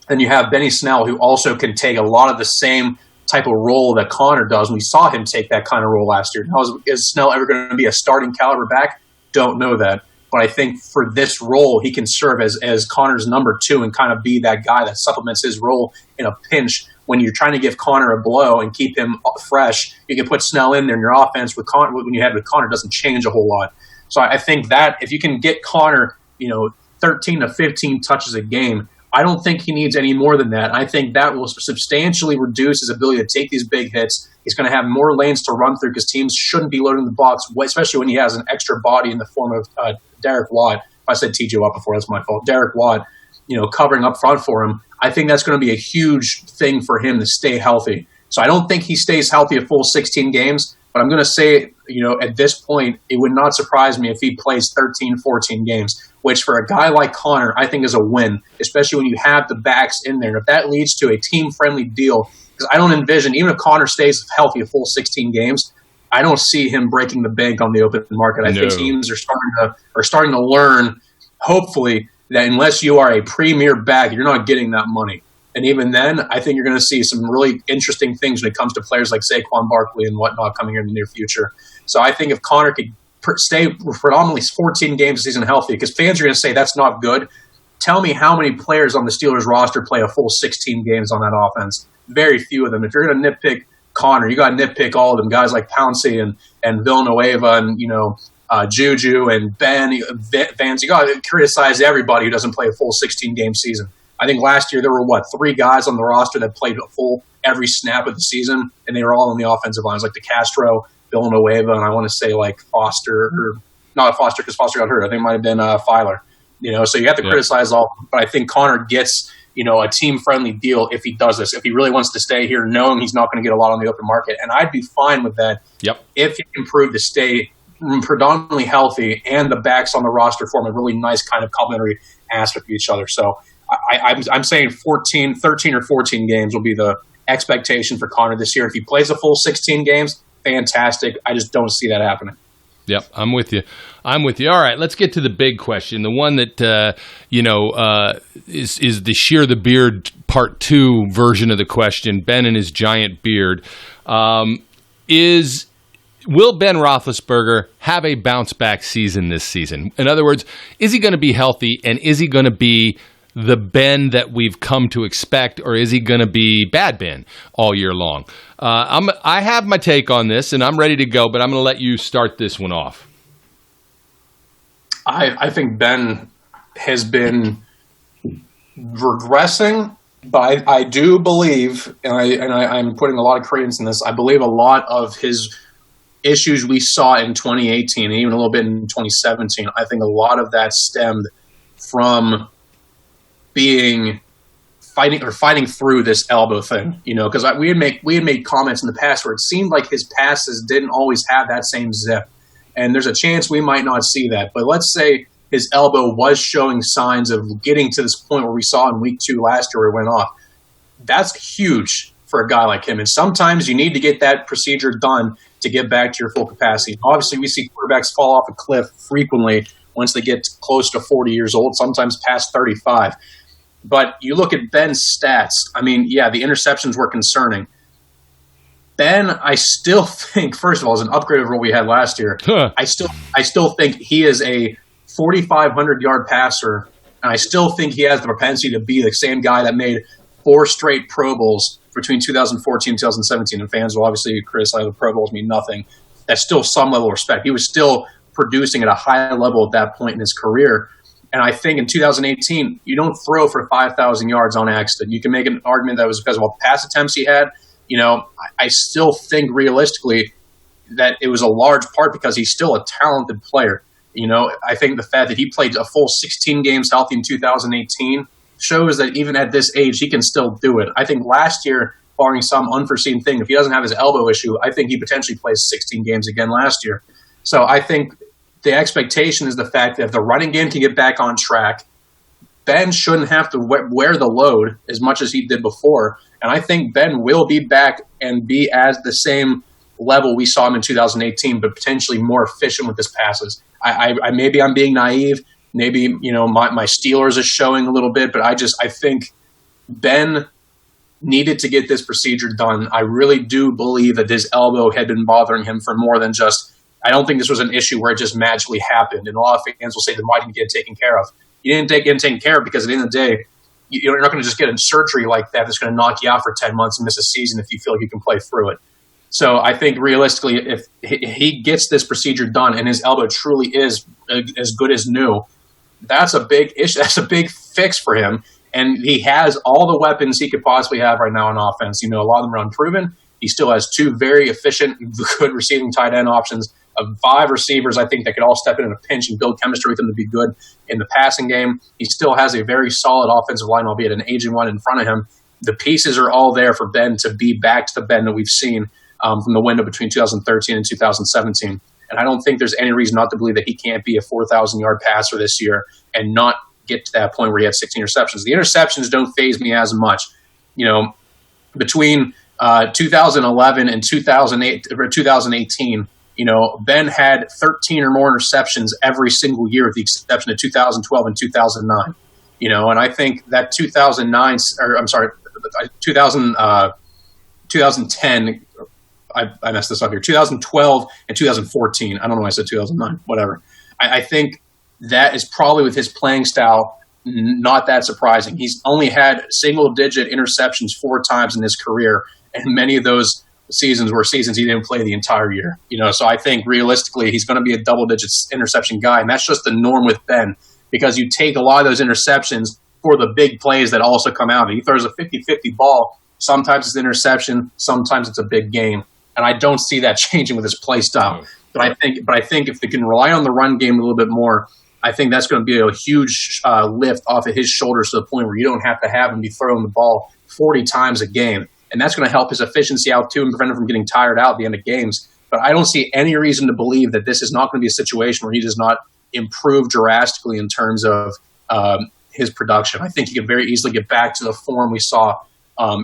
you have Benny Snell, who also can take a lot of the same type of role that Connor does. We saw him take that kind of role last year. Now, is Snell ever going to be a starting caliber back? Don't know that. But I think for this role, he can serve as Connor's number 2 and kind of be that guy that supplements his role in a pinch. When you're trying to give Connor a blow and keep him fresh, you can put Snell in there, and your offense with Connor, when you have with Connor, doesn't change a whole lot. So I think that if you can get Connor, 13 to 15 touches a game, I don't think he needs any more than that. I think that will substantially reduce his ability to take these big hits. He's going to have more lanes to run through because teams shouldn't be loading the box, especially when he has an extra body in the form of Derek Watt. I said TJ Watt before, that's my fault. Derek Watt, covering up front for him. I think that's going to be a huge thing for him to stay healthy. So I don't think he stays healthy a full 16 games, but I'm going to say, at this point, it would not surprise me if he plays 13, 14 games, which for a guy like Connor, I think is a win, especially when you have the backs in there. And if that leads to a team-friendly deal, because I don't envision, even if Connor stays healthy a full 16 games, I don't see him breaking the bank on the open market. I think teams are starting to learn, hopefully, that unless you are a premier back, you're not getting that money. And even then, I think you're going to see some really interesting things when it comes to players like Saquon Barkley and whatnot coming here in the near future. So I think if Connor could stay predominantly 14 games a season healthy, because fans are going to say that's not good. tell me how many players on the Steelers roster play a full 16 games on that offense. Very few of them. If you're going to nitpick Connor, you got to nitpick all of them. Guys like Pouncey and Villanueva and, Juju and Ben Vance. You got to criticize everybody who doesn't play a full 16-game season. I think last year there were, 3 guys on the roster that played a full every snap of the season, and they were all on the offensive lines, like DeCastro, Villanueva, and I want to say like Foster, or not Foster because Foster got hurt. I think it might have been Filer. So you have to criticize all, but I think Connor gets a team-friendly deal if he does this. If he really wants to stay here, knowing he's not going to get a lot on the open market, and I'd be fine with that. Yep. If he can prove to stay predominantly healthy and the backs on the roster form a really nice kind of complementary aspect of each other. So I'm saying 13 or 14 games will be the expectation for Connor this year. If he plays a full 16 games, fantastic. I just don't see that happening. Yep, I'm with you. All right, let's get to the big question, the one that is the shear the beard part 2 version of the question. Ben and his giant beard Will Ben Roethlisberger have a bounce-back season this season? In other words, is he going to be healthy, and is he going to be the Ben that we've come to expect, or is he going to be bad Ben all year long? I have my take on this, and I'm ready to go, but I'm going to let you start this one off. I think Ben has been regressing, but I do believe, and I'm putting a lot of credence in this, I believe a lot of his issues we saw in 2018 and even a little bit in 2017, I think a lot of that stemmed from fighting through this elbow thing, because we had made comments in the past where it seemed like his passes didn't always have that same zip, and there's a chance we might not see that. But let's say his elbow was showing signs of getting to this point where we saw in week 2 last year where it went off. That's huge for a guy like him, and sometimes you need to get that procedure done to get back to your full capacity. Obviously, we see quarterbacks fall off a cliff frequently once they get close to 40 years old, sometimes past 35. But you look at Ben's stats, the interceptions were concerning. Ben, I still think, first of all, is an upgrade over what we had last year. I still think he is a 4,500-yard passer, and I still think he has the propensity to be the same guy that made 4 straight Pro Bowls between 2014 and 2017. And fans will obviously criticize the Pro Bowls mean nothing. That's still some level of respect. He was still producing at a high level at that point in his career. And I think in 2018, you don't throw for 5,000 yards on accident. You can make an argument that was because of all the pass attempts he had. I still think realistically that it was a large part because he's still a talented player. I think the fact that he played a full 16 games healthy in 2018 shows that even at this age, he can still do it. I think last year, barring some unforeseen thing, if he doesn't have his elbow issue, I think he potentially plays 16 games again last year. So I think the expectation is the fact that if the running game can get back on track, Ben shouldn't have to wear the load as much as he did before. And I think Ben will be back and be at the same level we saw him in 2018, but potentially more efficient with his passes. Maybe I'm being naive. Maybe, my Steelers is showing a little bit, but I think Ben needed to get this procedure done. I really do believe that his elbow had been bothering him for more than just, I don't think this was an issue where it just magically happened. And a lot of fans will say, then why didn't you get it taken care of? You didn't get it taken care of because at the end of the day, you're not going to just get a surgery like that that's going to knock you out for 10 months and miss a season if you feel like you can play through it. So I think realistically, if he gets this procedure done and his elbow truly is as good as new, that's a big issue. That's a big fix for him. And he has all the weapons he could possibly have right now on offense. A lot of them are unproven. He still has 2 very efficient, good receiving tight end options, of 5 receivers, I think, that could all step in a pinch and build chemistry with him to be good in the passing game. He still has a very solid offensive line, albeit an aging one in front of him. The pieces are all there for Ben to be back to the Ben that we've seen from the window between 2013 and 2017. And I don't think there's any reason not to believe that he can't be a 4,000-yard passer this year and not get to that point where he had 16 interceptions. The interceptions don't faze me as much. Between 2011 and 2018, Ben had 13 or more interceptions every single year, with the exception of 2012 and 2009. And I think that 2010. I messed this up here. 2012 and 2014. I don't know why I said 2009. Whatever. I think that is probably with his playing style not that surprising. He's only had single-digit interceptions 4 times in his career, and many of those seasons were seasons he didn't play the entire year. So I think realistically he's going to be a double-digit interception guy, and that's just the norm with Ben, because you take a lot of those interceptions for the big plays that also come out. He throws a 50-50 ball. Sometimes it's an interception, sometimes it's a big game, and I don't see that changing with his play style. But I think if they can rely on the run game a little bit more, I think that's going to be a huge lift off of his shoulders to the point where you don't have to have him be throwing the ball 40 times a game. And that's going to help his efficiency out too and prevent him from getting tired out at the end of games. But I don't see any reason to believe that this is not going to be a situation where he does not improve drastically in terms of his production. I think he could very easily get back to the form we saw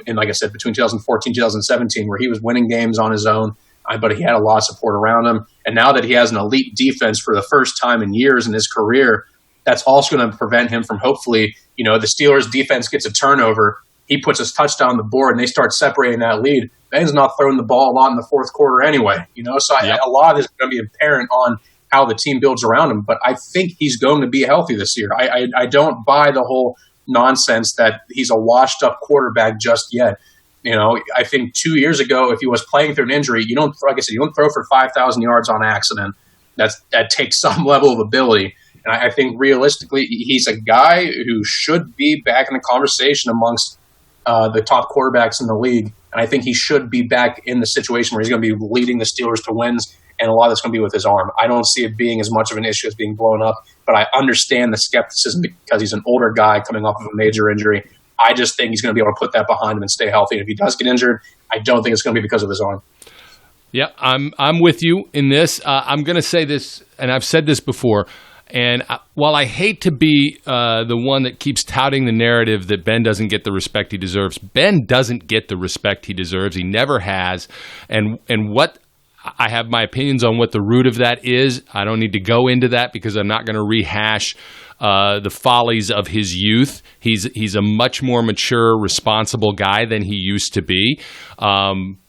in, like I said, between 2014 and 2017, where he was winning games on his own, but he had a lot of support around him. And now that he has an elite defense for the first time in years in his career, that's also going to prevent him from hopefully, the Steelers defense gets a turnover, he puts his touchdown on the board, and they start separating that lead. Ben's not throwing the ball a lot in the fourth quarter anyway, So a lot of this is going to be apparent on how the team builds around him. But I think he's going to be healthy this year. I don't buy the whole nonsense that he's a washed-up quarterback just yet. I think 2 years ago, if he was playing through an injury, you don't throw for 5,000 yards on accident. That takes some level of ability. And I think realistically, he's a guy who should be back in the conversation amongst the top quarterbacks in the league. And I think he should be back in the situation where he's going to be leading the Steelers to wins, and a lot of that's going to be with his arm. I don't see it being as much of an issue as being blown up, but I understand the skepticism because he's an older guy coming off of a major injury. I just think he's going to be able to put that behind him and stay healthy. And if he does get injured, I don't think it's going to be because of his arm. Yeah, I'm with you in this. I'm going to say this, and I've said this before, and while I hate to be the one that keeps touting the narrative that Ben doesn't get the respect he deserves, Ben doesn't get the respect he deserves. He never has. And what I have my opinions on what the root of that is. I don't need to go into that because I'm not going to rehash the follies of his youth. He's a much more mature, responsible guy than he used to be.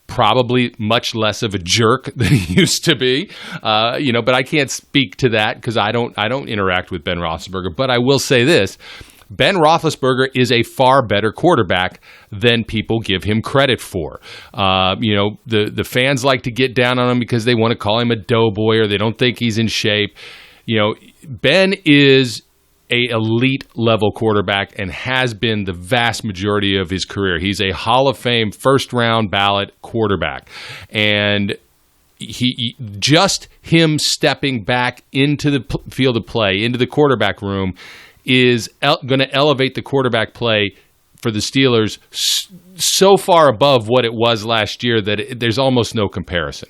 Probably much less of a jerk than he used to be, but I can't speak to that because I don't interact with Ben Roethlisberger. But I will say this: Ben Roethlisberger is a far better quarterback than people give him credit for. The fans like to get down on him because they want to call him a doughboy or they don't think he's in shape. Ben is a elite level quarterback and has been the vast majority of his career. He's a Hall of Fame first round ballot quarterback. And him stepping back into the field of play, into the quarterback room, is going to elevate the quarterback play for the Steelers so far above what it was last year that there's almost no comparison.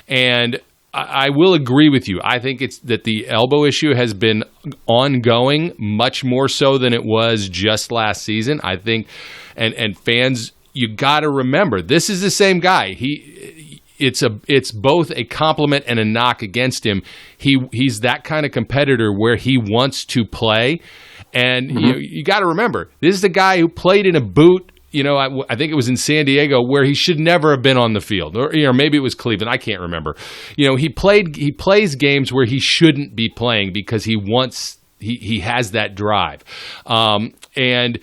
And I will agree with you. I think it's that the elbow issue has been ongoing, much more so than it was just last season. I think, and fans, you got to remember, this is the same guy. It's both a compliment and a knock against him. He's that kind of competitor where he wants to play, and you got to remember, this is the guy who played in a boot. I think it was in San Diego where he should never have been on the field, or maybe it was Cleveland. I can't remember. He plays games where he shouldn't be playing because he has that drive, and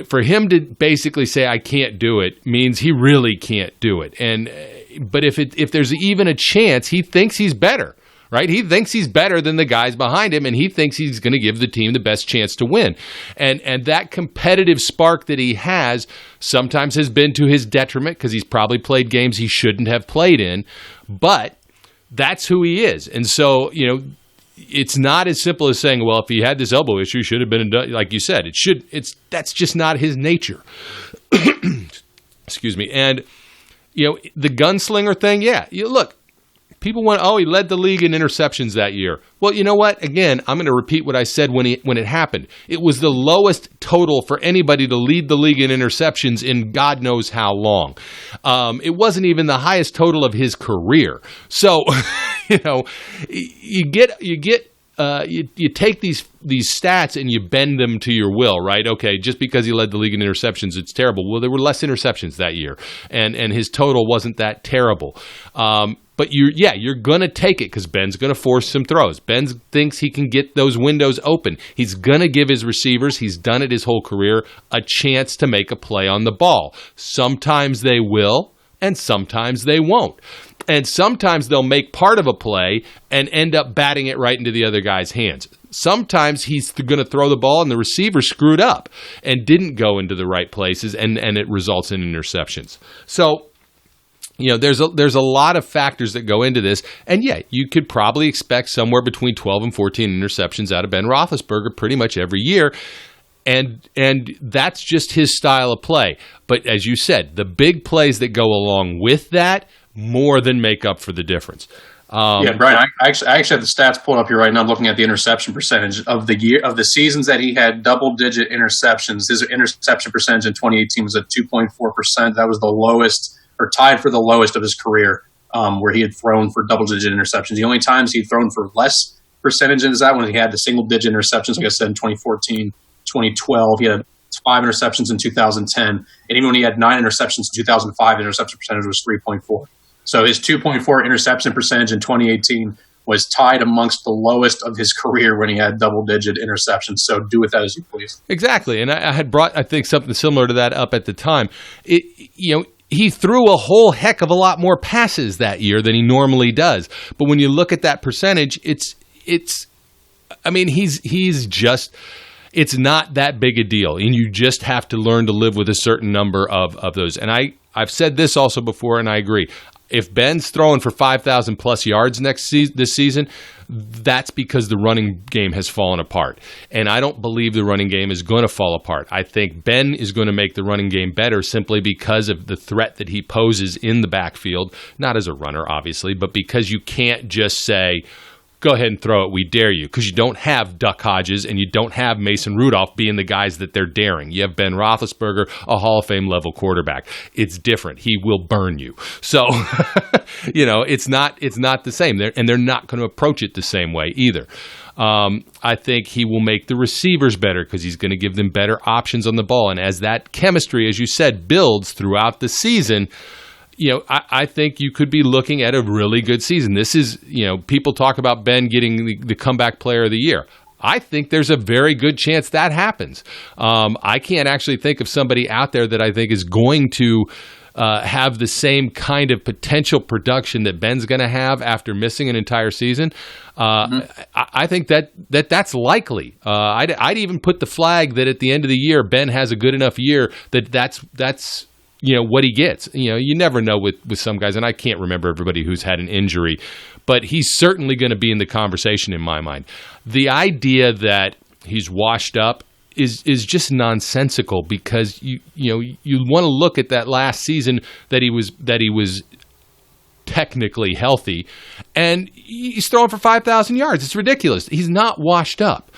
for him to basically say I can't do it means he really can't do it. But if there's even a chance, he thinks he's better. Right? He thinks he's better than the guys behind him, and he thinks he's going to give the team the best chance to win. And that competitive spark that he has sometimes has been to his detriment because he's probably played games he shouldn't have played in, but that's who he is. And so, it's not as simple as saying, well, if he had this elbow issue, he should have been like you said. That's just not his nature. Excuse me. And the gunslinger thing, look, people went, he led the league in interceptions that year. Well, you know what? Again, I'm going to repeat what I said when it happened. It was the lowest total for anybody to lead the league in interceptions in God knows how long. It wasn't even the highest total of his career. So, you take these stats and you bend them to your will, right? Okay, just because he led the league in interceptions, it's terrible. Well, there were less interceptions that year, and his total wasn't that terrible. But you're going to take it because Ben's going to force some throws. Ben thinks he can get those windows open. He's going to give his receivers, he's done it his whole career, a chance to make a play on the ball. Sometimes they will, and sometimes they won't. And sometimes they'll make part of a play and end up batting it right into the other guy's hands. Sometimes he's going to throw the ball and the receiver screwed up and didn't go into the right places, and it results in interceptions. So, there's a lot of factors that go into this, and you could probably expect somewhere between 12 and 14 interceptions out of Ben Roethlisberger pretty much every year, and that's just his style of play. But as you said, the big plays that go along with that more than make up for the difference. Brian, I actually have the stats pulled up here right now. I'm looking at the interception percentage of the seasons that he had double-digit interceptions. His interception percentage in 2018 was at 2.4%. That was the lowest, or tied for the lowest of his career, where he had thrown for double-digit interceptions. The only times he'd thrown for less percentage is that when he had the single-digit interceptions, like I said, in 2014, 2012. He had 5 interceptions in 2010. And even when he had 9 interceptions in 2005, the interception percentage was 3.4. So his 2.4 interception percentage in 2018 was tied amongst the lowest of his career when he had double-digit interceptions. So do with that as you please. Exactly. And I had brought, I think, something similar to that up at the time. He threw a whole heck of a lot more passes that year than he normally does. But when you look at that percentage, it's not that big a deal. And you just have to learn to live with a certain number of those. And I've said this also before, and I agree. If Ben's throwing for 5,000 plus yards this season, that's because the running game has fallen apart. And I don't believe the running game is going to fall apart. I think Ben is going to make the running game better simply because of the threat that he poses in the backfield, not as a runner, obviously, but because you can't just say, go ahead and throw it, we dare you, because you don't have Duck Hodges and you don't have Mason Rudolph being the guys that they're daring. You have Ben Roethlisberger, a Hall of Fame level quarterback. It's different. He will burn you. So, it's not the same. They're not going to approach it the same way either. I think he will make the receivers better because he's going to give them better options on the ball. And as that chemistry, as you said, builds throughout the season, I think you could be looking at a really good season. This is, people talk about Ben getting the comeback player of the year. I think there's a very good chance that happens. I can't actually think of somebody out there that I think is going to have the same kind of potential production that Ben's going to have after missing an entire season. I think that's likely. I'd even put the flag that at the end of the year, Ben has a good enough year that's what he gets. You never know with some guys, and I can't remember everybody who's had an injury, but he's certainly going to be in the conversation in my mind. The idea that he's washed up is just nonsensical because you want to look at that last season that he was technically healthy, and he's throwing for 5,000 yards. It's ridiculous. He's not washed up.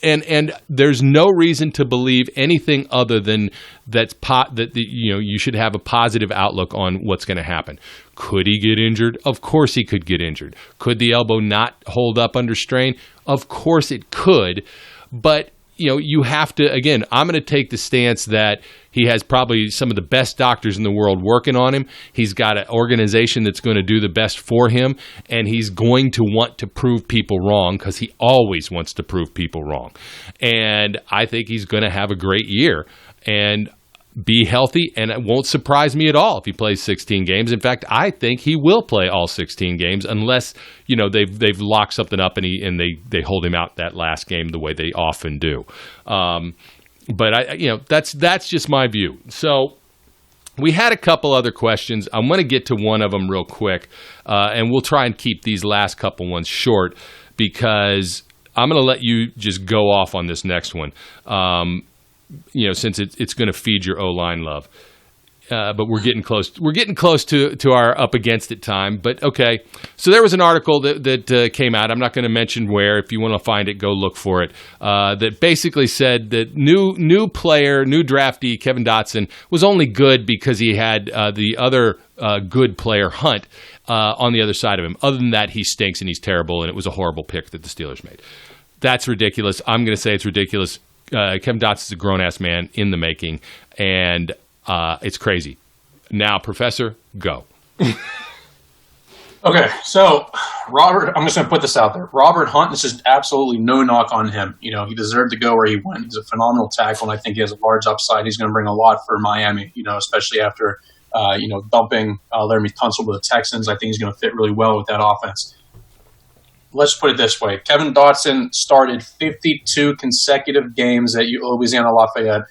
And there's no reason to believe anything other than you should have a positive outlook on what's going to happen. Could he get injured? Of course he could get injured. Could the elbow not hold up under strain? Of course it could. But you have to, again, I'm going to take the stance that he has probably some of the best doctors in the world working on him. He's got an organization that's going to do the best for him, and he's going to want to prove people wrong because he always wants to prove people wrong. And I think he's going to have a great year and be healthy, and it won't surprise me at all if he plays 16 games. In fact, I think he will play all 16 games unless they've locked something up and they hold him out that last game the way they often do. But that's just my view. So we had a couple other questions. I'm going to get to one of them real quick, and we'll try and keep these last couple ones short because I'm going to let you just go off on this next one. Since it's going to feed your O-line love. But we're getting close. We're getting close to our up against it time. But okay, so there was an article that came out. I'm not going to mention where. If you want to find it, go look for it. That basically said that new draftee Kevin Dotson was only good because he had the other good player Hunt on the other side of him. Other than that, he stinks and he's terrible, and it was a horrible pick that the Steelers made. That's ridiculous. I'm going to say it's ridiculous. Kevin Dotson's a grown-ass man in the making, and it's crazy. Now, Professor, go. Okay, so Robert, I'm just going to put this out there. Robert Hunt, this is absolutely no knock on him. You know, he deserved to go where he went. He's a phenomenal tackle, and I think he has a large upside. He's going to bring a lot for Miami, you know, especially after, dumping Laramie Tunsil to the Texans. I think he's going to fit really well with that offense. Let's put it this way. Kevin Dotson started 52 consecutive games at Louisiana Lafayette.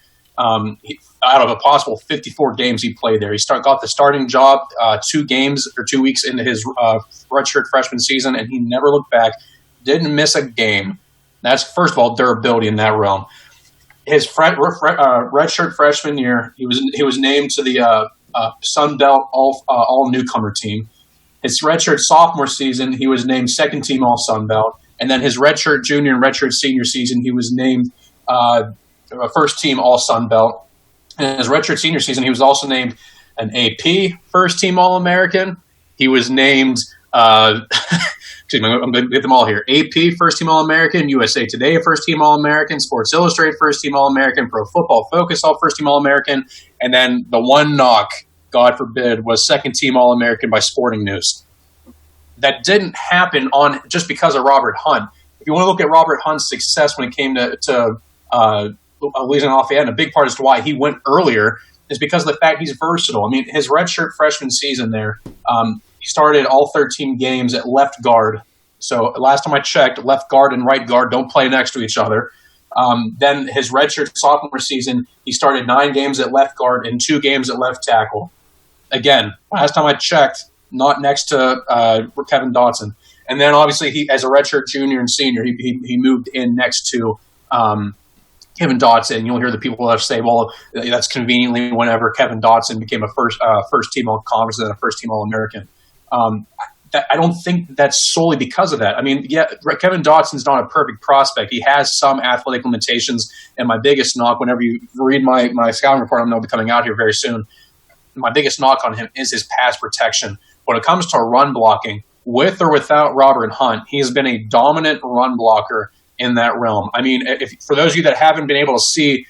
Out of a possible 54 games he played there. He got the starting job 2 weeks into his redshirt freshman season, and he never looked back. Didn't miss a game. That's, first of all, durability in that realm. His redshirt freshman year, he was named to the Sun Belt all newcomer team. His redshirt sophomore season, he was named second team all Sun Belt, and then his redshirt junior and redshirt senior season, he was named first team all Sun Belt. In his redshirt senior season, he was also named an AP first-team All-American. He was named, excuse me, I'm going to get them all here. AP first-team All-American, USA Today first-team All-American, Sports Illustrated first-team All-American, Pro Football Focus all first-team All-American, and then the one knock, God forbid, was second-team All-American by Sporting News. That didn't happen just because of Robert Hunt. If you want to look at Robert Hunt's success when it came to Louisiana Lafayette, and a big part as to why he went earlier is because of the fact he's versatile. I mean, his redshirt freshman season there, he started all 13 games at left guard. So last time I checked, left guard and right guard don't play next to each other. Then his redshirt sophomore season, he started 9 games at left guard and 2 games at left tackle. Again, last time I checked, not next to Kevin Dotson. And then obviously he, as a redshirt junior and senior, he moved in next to Kevin Dotson. You'll hear the people that say, well, that's conveniently whenever Kevin Dotson became a first-team All-Conference and a first-team All-American. I don't think that's solely because of that. I mean, yeah, Kevin Dotson's not a perfect prospect. He has some athletic limitations, and my biggest knock, whenever you read my scouting report, I'm going to be coming out here very soon, my biggest knock on him is his pass protection. When it comes to run blocking, with or without Robert Hunt, he has been a dominant run blocker in that realm. I mean, for those of you that haven't been able to see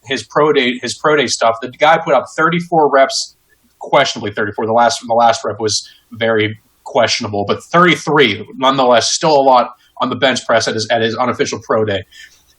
his pro day stuff, the guy put up 34 reps, questionably 34. The last rep was very questionable, but 33 nonetheless, still a lot on the bench press at his unofficial pro day.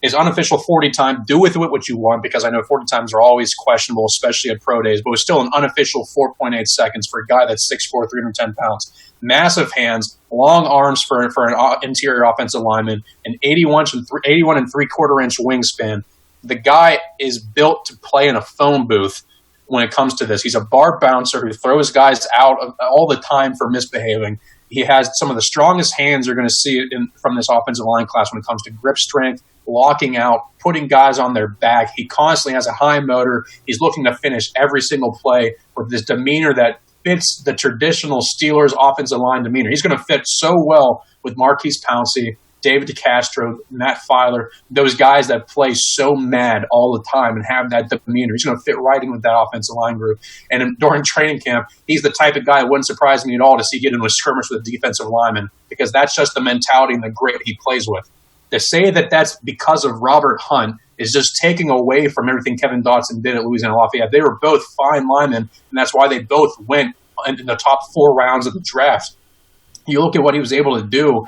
His unofficial 40 time, do with it what you want, because I know 40 times are always questionable, especially at pro days, but it was still an unofficial 4.8 seconds for a guy that's 6'4", 310 pounds. Massive hands, long arms for an interior offensive lineman, an 81 and 3/4 inch wingspan. The guy is built to play in a phone booth when it comes to this. He's a bar bouncer who throws guys out all the time for misbehaving. He has some of the strongest hands you're going to see from this offensive line class when it comes to grip strength, locking out, putting guys on their back. He constantly has a high motor. He's looking to finish every single play with this demeanor that fits the traditional Steelers offensive line demeanor. He's going to fit so well with Marquise Pouncey, David DeCastro, Matt Filer, those guys that play so mad all the time and have that demeanor. He's going to fit right in with that offensive line group. And during training camp, he's the type of guy it wouldn't surprise me at all to see get into a skirmish with a defensive lineman, because that's just the mentality and the grit he plays with. To say that that's because of Robert Hunt is just taking away from everything Kevin Dotson did at Louisiana Lafayette. They were both fine linemen, and that's why they both went in the top 4 rounds of the draft. You look at what he was able to do.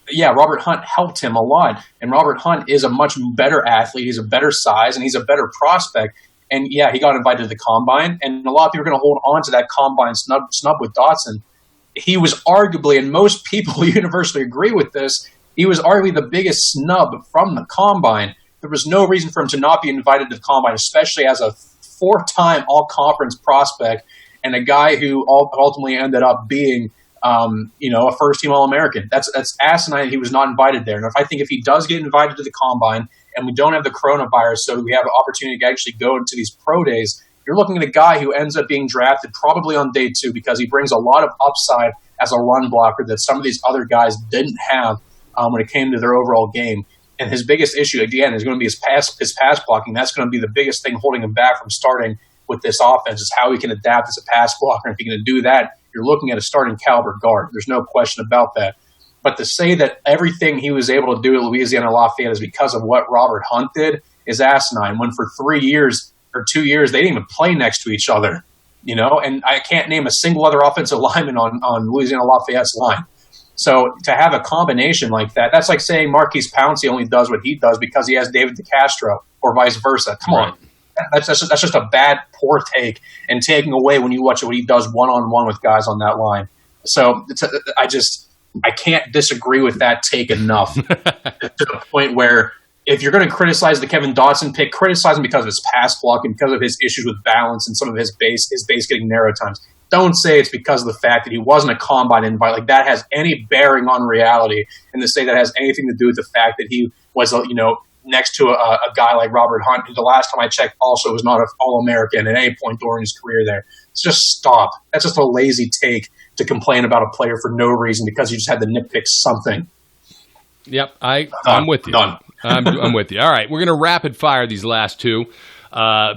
Yeah, Robert Hunt helped him a lot, and Robert Hunt is a much better athlete. He's a better size, and he's a better prospect. And yeah, he got invited to the combine, and a lot of people are going to hold on to that combine snub with Dotson. He was arguably, and most people universally agree with this, he was arguably the biggest snub from the combine. There was no reason for him to not be invited to the combine, especially as a 4-time all-conference prospect and a guy who ultimately ended up being a first-team All-American. That's asinine. He was not invited there. And I think if he does get invited to the combine and we don't have the coronavirus, so we have an opportunity to actually go into these pro days, you're looking at a guy who ends up being drafted probably on day 2 because he brings a lot of upside as a run blocker that some of these other guys didn't have when it came to their overall game. And his biggest issue, again, is going to be his pass blocking. That's going to be the biggest thing holding him back from starting with this offense, is how he can adapt as a pass blocker. And if he can do that, you're looking at a starting caliber guard. There's no question about that. But to say that everything he was able to do at Louisiana Lafayette is because of what Robert Hunt did is asinine, when for 3 years or 2 years, they didn't even play next to each other. and I can't name a single other offensive lineman on Louisiana Lafayette's line. So to have a combination like that, that's like saying Marquise Pouncey only does what he does because he has David DeCastro, or vice versa. Come on. That's just a bad, poor take, and taking away when you watch what he does one-on-one with guys on that line. So I can't disagree with that take enough to the point where if you're going to criticize the Kevin Dotson pick, criticize him because of his pass blocking, because of his issues with balance and some of his base getting narrow times. Don't say it's because of the fact that he wasn't a combine invite. Like, that has any bearing on reality, and to say that has anything to do with the fact that he was, next to a guy like Robert Hunt, who the last time I checked also was not an All-American at any point during his career there. It's just stop. That's just a lazy take to complain about a player for no reason because you just had to nitpick something. Yep, I'm with you. Done. I'm with you. All right, we're going to rapid fire these last two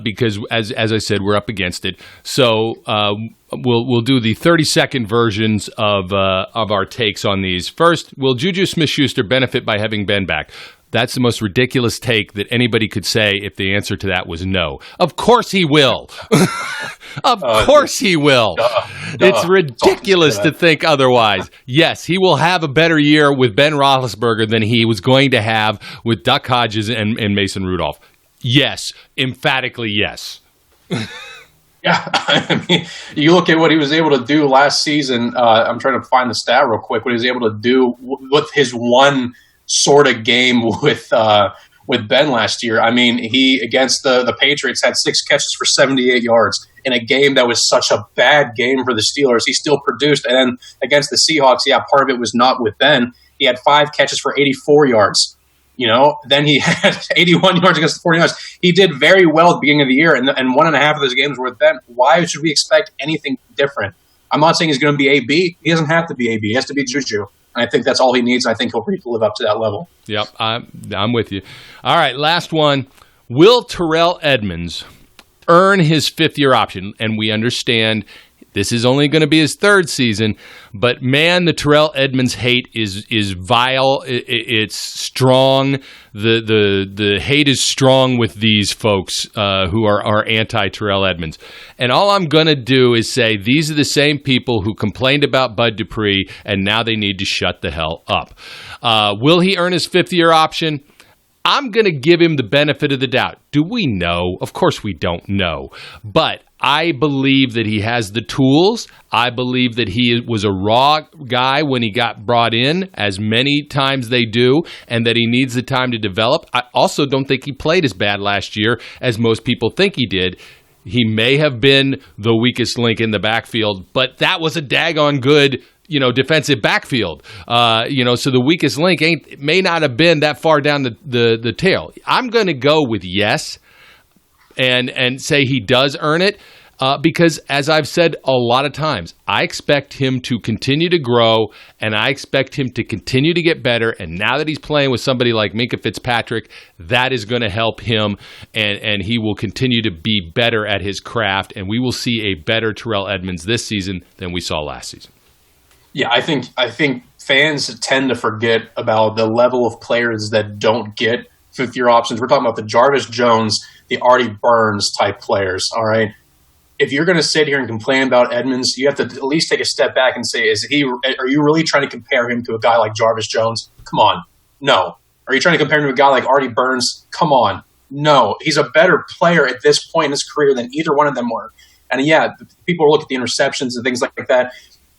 because, as I said, we're up against it. So we'll do the 30-second versions of our takes on these. First, will Juju Smith-Schuster benefit by having Ben back? That's the most ridiculous take that anybody could say if the answer to that was no. Of course he will. Of course he will. It's ridiculous to think otherwise. Yes, he will have a better year with Ben Roethlisberger than he was going to have with Duck Hodges and Mason Rudolph. Yes, emphatically yes. Yeah, I mean, you look at what he was able to do last season. I'm trying to find the stat real quick. What he was able to do with his one sort of game with Ben last year. I mean, he against the Patriots had 6 catches for 78 yards in a game that was such a bad game for the Steelers. He still produced, and then against the Seahawks, part of it was not with Ben. He had 5 catches for 84 yards. Then he had 81 yards against the 49ers. He did very well at the beginning of the year, and 1.5 of those games were with Ben. Why should we expect anything different? I'm not saying he's going to be AB. He doesn't have to be AB. He has to be Juju. And I think that's all he needs. I think he'll live up to that level. Yep, I'm with you. All right, last one. Will Terrell Edmunds earn his 5th-year option? And we understand this is only going to be his 3rd season, but man, the Terrell Edmunds hate is vile. It's strong. The hate is strong with these folks who are anti-Terrell Edmunds. And all I'm going to do is say these are the same people who complained about Bud Dupree, and now they need to shut the hell up. Will he earn his 5th-year option? I'm going to give him the benefit of the doubt. Do we know? Of course we don't know. But I believe that he has the tools. I believe that he was a raw guy when he got brought in, as many times they do, and that he needs the time to develop. I also don't think he played as bad last year as most people think he did. He may have been the weakest link in the backfield, but that was a daggone good defensive backfield. So the weakest link may not have been that far down the tail. I'm going to go with yes and say he does earn it because, as I've said a lot of times, I expect him to continue to grow and I expect him to continue to get better. And now that he's playing with somebody like Minkah Fitzpatrick, that is going to help him and he will continue to be better at his craft. And we will see a better Terrell Edmunds this season than we saw last season. Yeah, I think fans tend to forget about the level of players that don't get 5th-year options. We're talking about the Jarvis Jones, the Artie Burns type players, all right? If you're going to sit here and complain about Edmunds, you have to at least take a step back and say, are you really trying to compare him to a guy like Jarvis Jones? Come on. No. Are you trying to compare him to a guy like Artie Burns? Come on. No. He's a better player at this point in his career than either one of them were. And yeah, people look at the interceptions and things like that.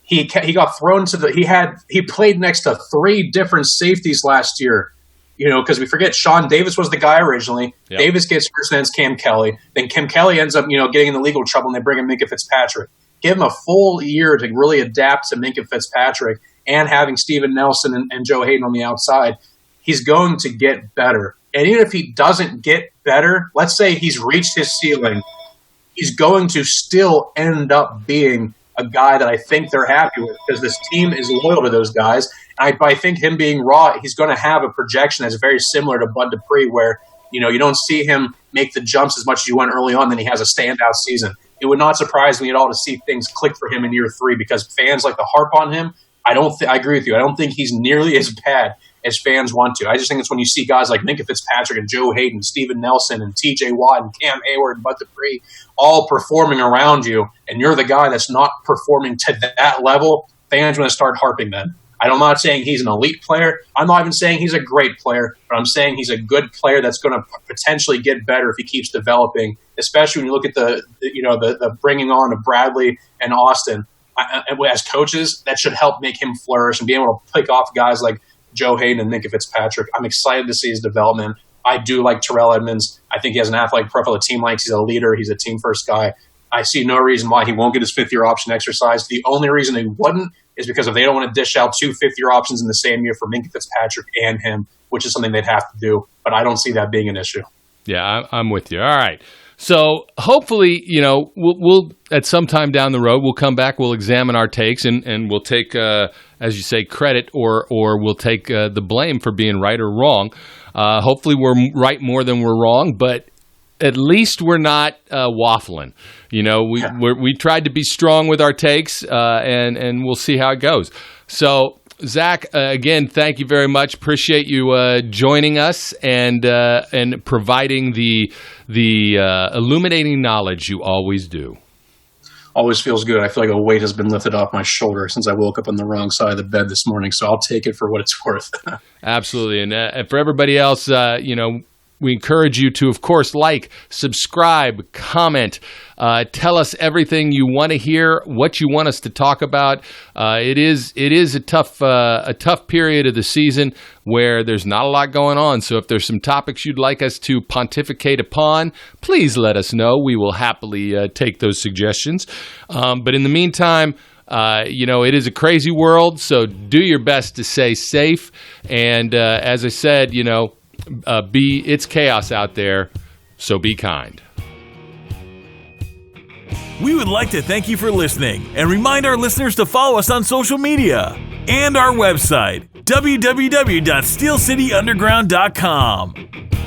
He got thrown to he played next to 3 different safeties last year, because we forget Sean Davis was the guy originally. Yep. Davis gets first against Cam Kelly. Then Cam Kelly ends up, getting in the legal trouble and they bring in Minkah Fitzpatrick. Give him a full year to really adapt to Minkah Fitzpatrick and having Steven Nelson and Joe Hayden on the outside. He's going to get better. And even if he doesn't get better, let's say he's reached his ceiling, he's going to still end up being a guy that I think they're happy with because this team is loyal to those guys. And I think him being raw, he's going to have a projection that's very similar to Bud Dupree where, you don't see him make the jumps as much as you went early on, then he has a standout season. It would not surprise me at all to see things click for him in year 3 because fans like to harp on him. I agree with you. I don't think he's nearly as bad as fans want to. I just think it's when you see guys like Minka Fitzpatrick and Joe Hayden, Steven Nelson, and TJ Watt and Cam Hayward and Bud Dupree all performing around you, and you're the guy that's not performing to that level, fans are going to start harping then. I'm not saying he's an elite player. I'm not even saying he's a great player, but I'm saying he's a good player that's going to potentially get better if he keeps developing, especially when you look at the bringing on of Bradley and Austin. As coaches, that should help make him flourish and be able to pick off guys like Joe Hayden and Minka Fitzpatrick. I'm excited to see his development. I do like Terrell Edmonds. I think he has an athletic profile the team likes. He's a leader. He's a team-first guy. I see no reason why he won't get his fifth-year option exercised. The only reason he wouldn't is because if they don't want to dish out 2 fifth-year options in the same year for Minka Fitzpatrick and him, which is something they'd have to do. But I don't see that being an issue. Yeah, I'm with you. All right. So hopefully, we'll at some time down the road, we'll come back, we'll examine our takes, and we'll take, as you say, credit or we'll take the blame for being right or wrong. Hopefully we're right more than we're wrong, but at least we're not waffling. We tried to be strong with our takes, and we'll see how it goes. So, Zach, again, thank you very much. Appreciate you joining us and providing the illuminating knowledge you always do. Always feels good. I feel like a weight has been lifted off my shoulder since I woke up on the wrong side of the bed this morning, so I'll take it for what it's worth. Absolutely. And for everybody else, we encourage you to, of course, like, subscribe, comment, tell us everything you want to hear, what you want us to talk about. It is a tough period of the season where there's not a lot going on. So if there's some topics you'd like us to pontificate upon, please let us know. We will happily take those suggestions. But in the meantime, it is a crazy world, so do your best to stay safe. And as I said, it's chaos out there, so be kind. We would like to thank you for listening and remind our listeners to follow us on social media and our website, www.steelcityunderground.com.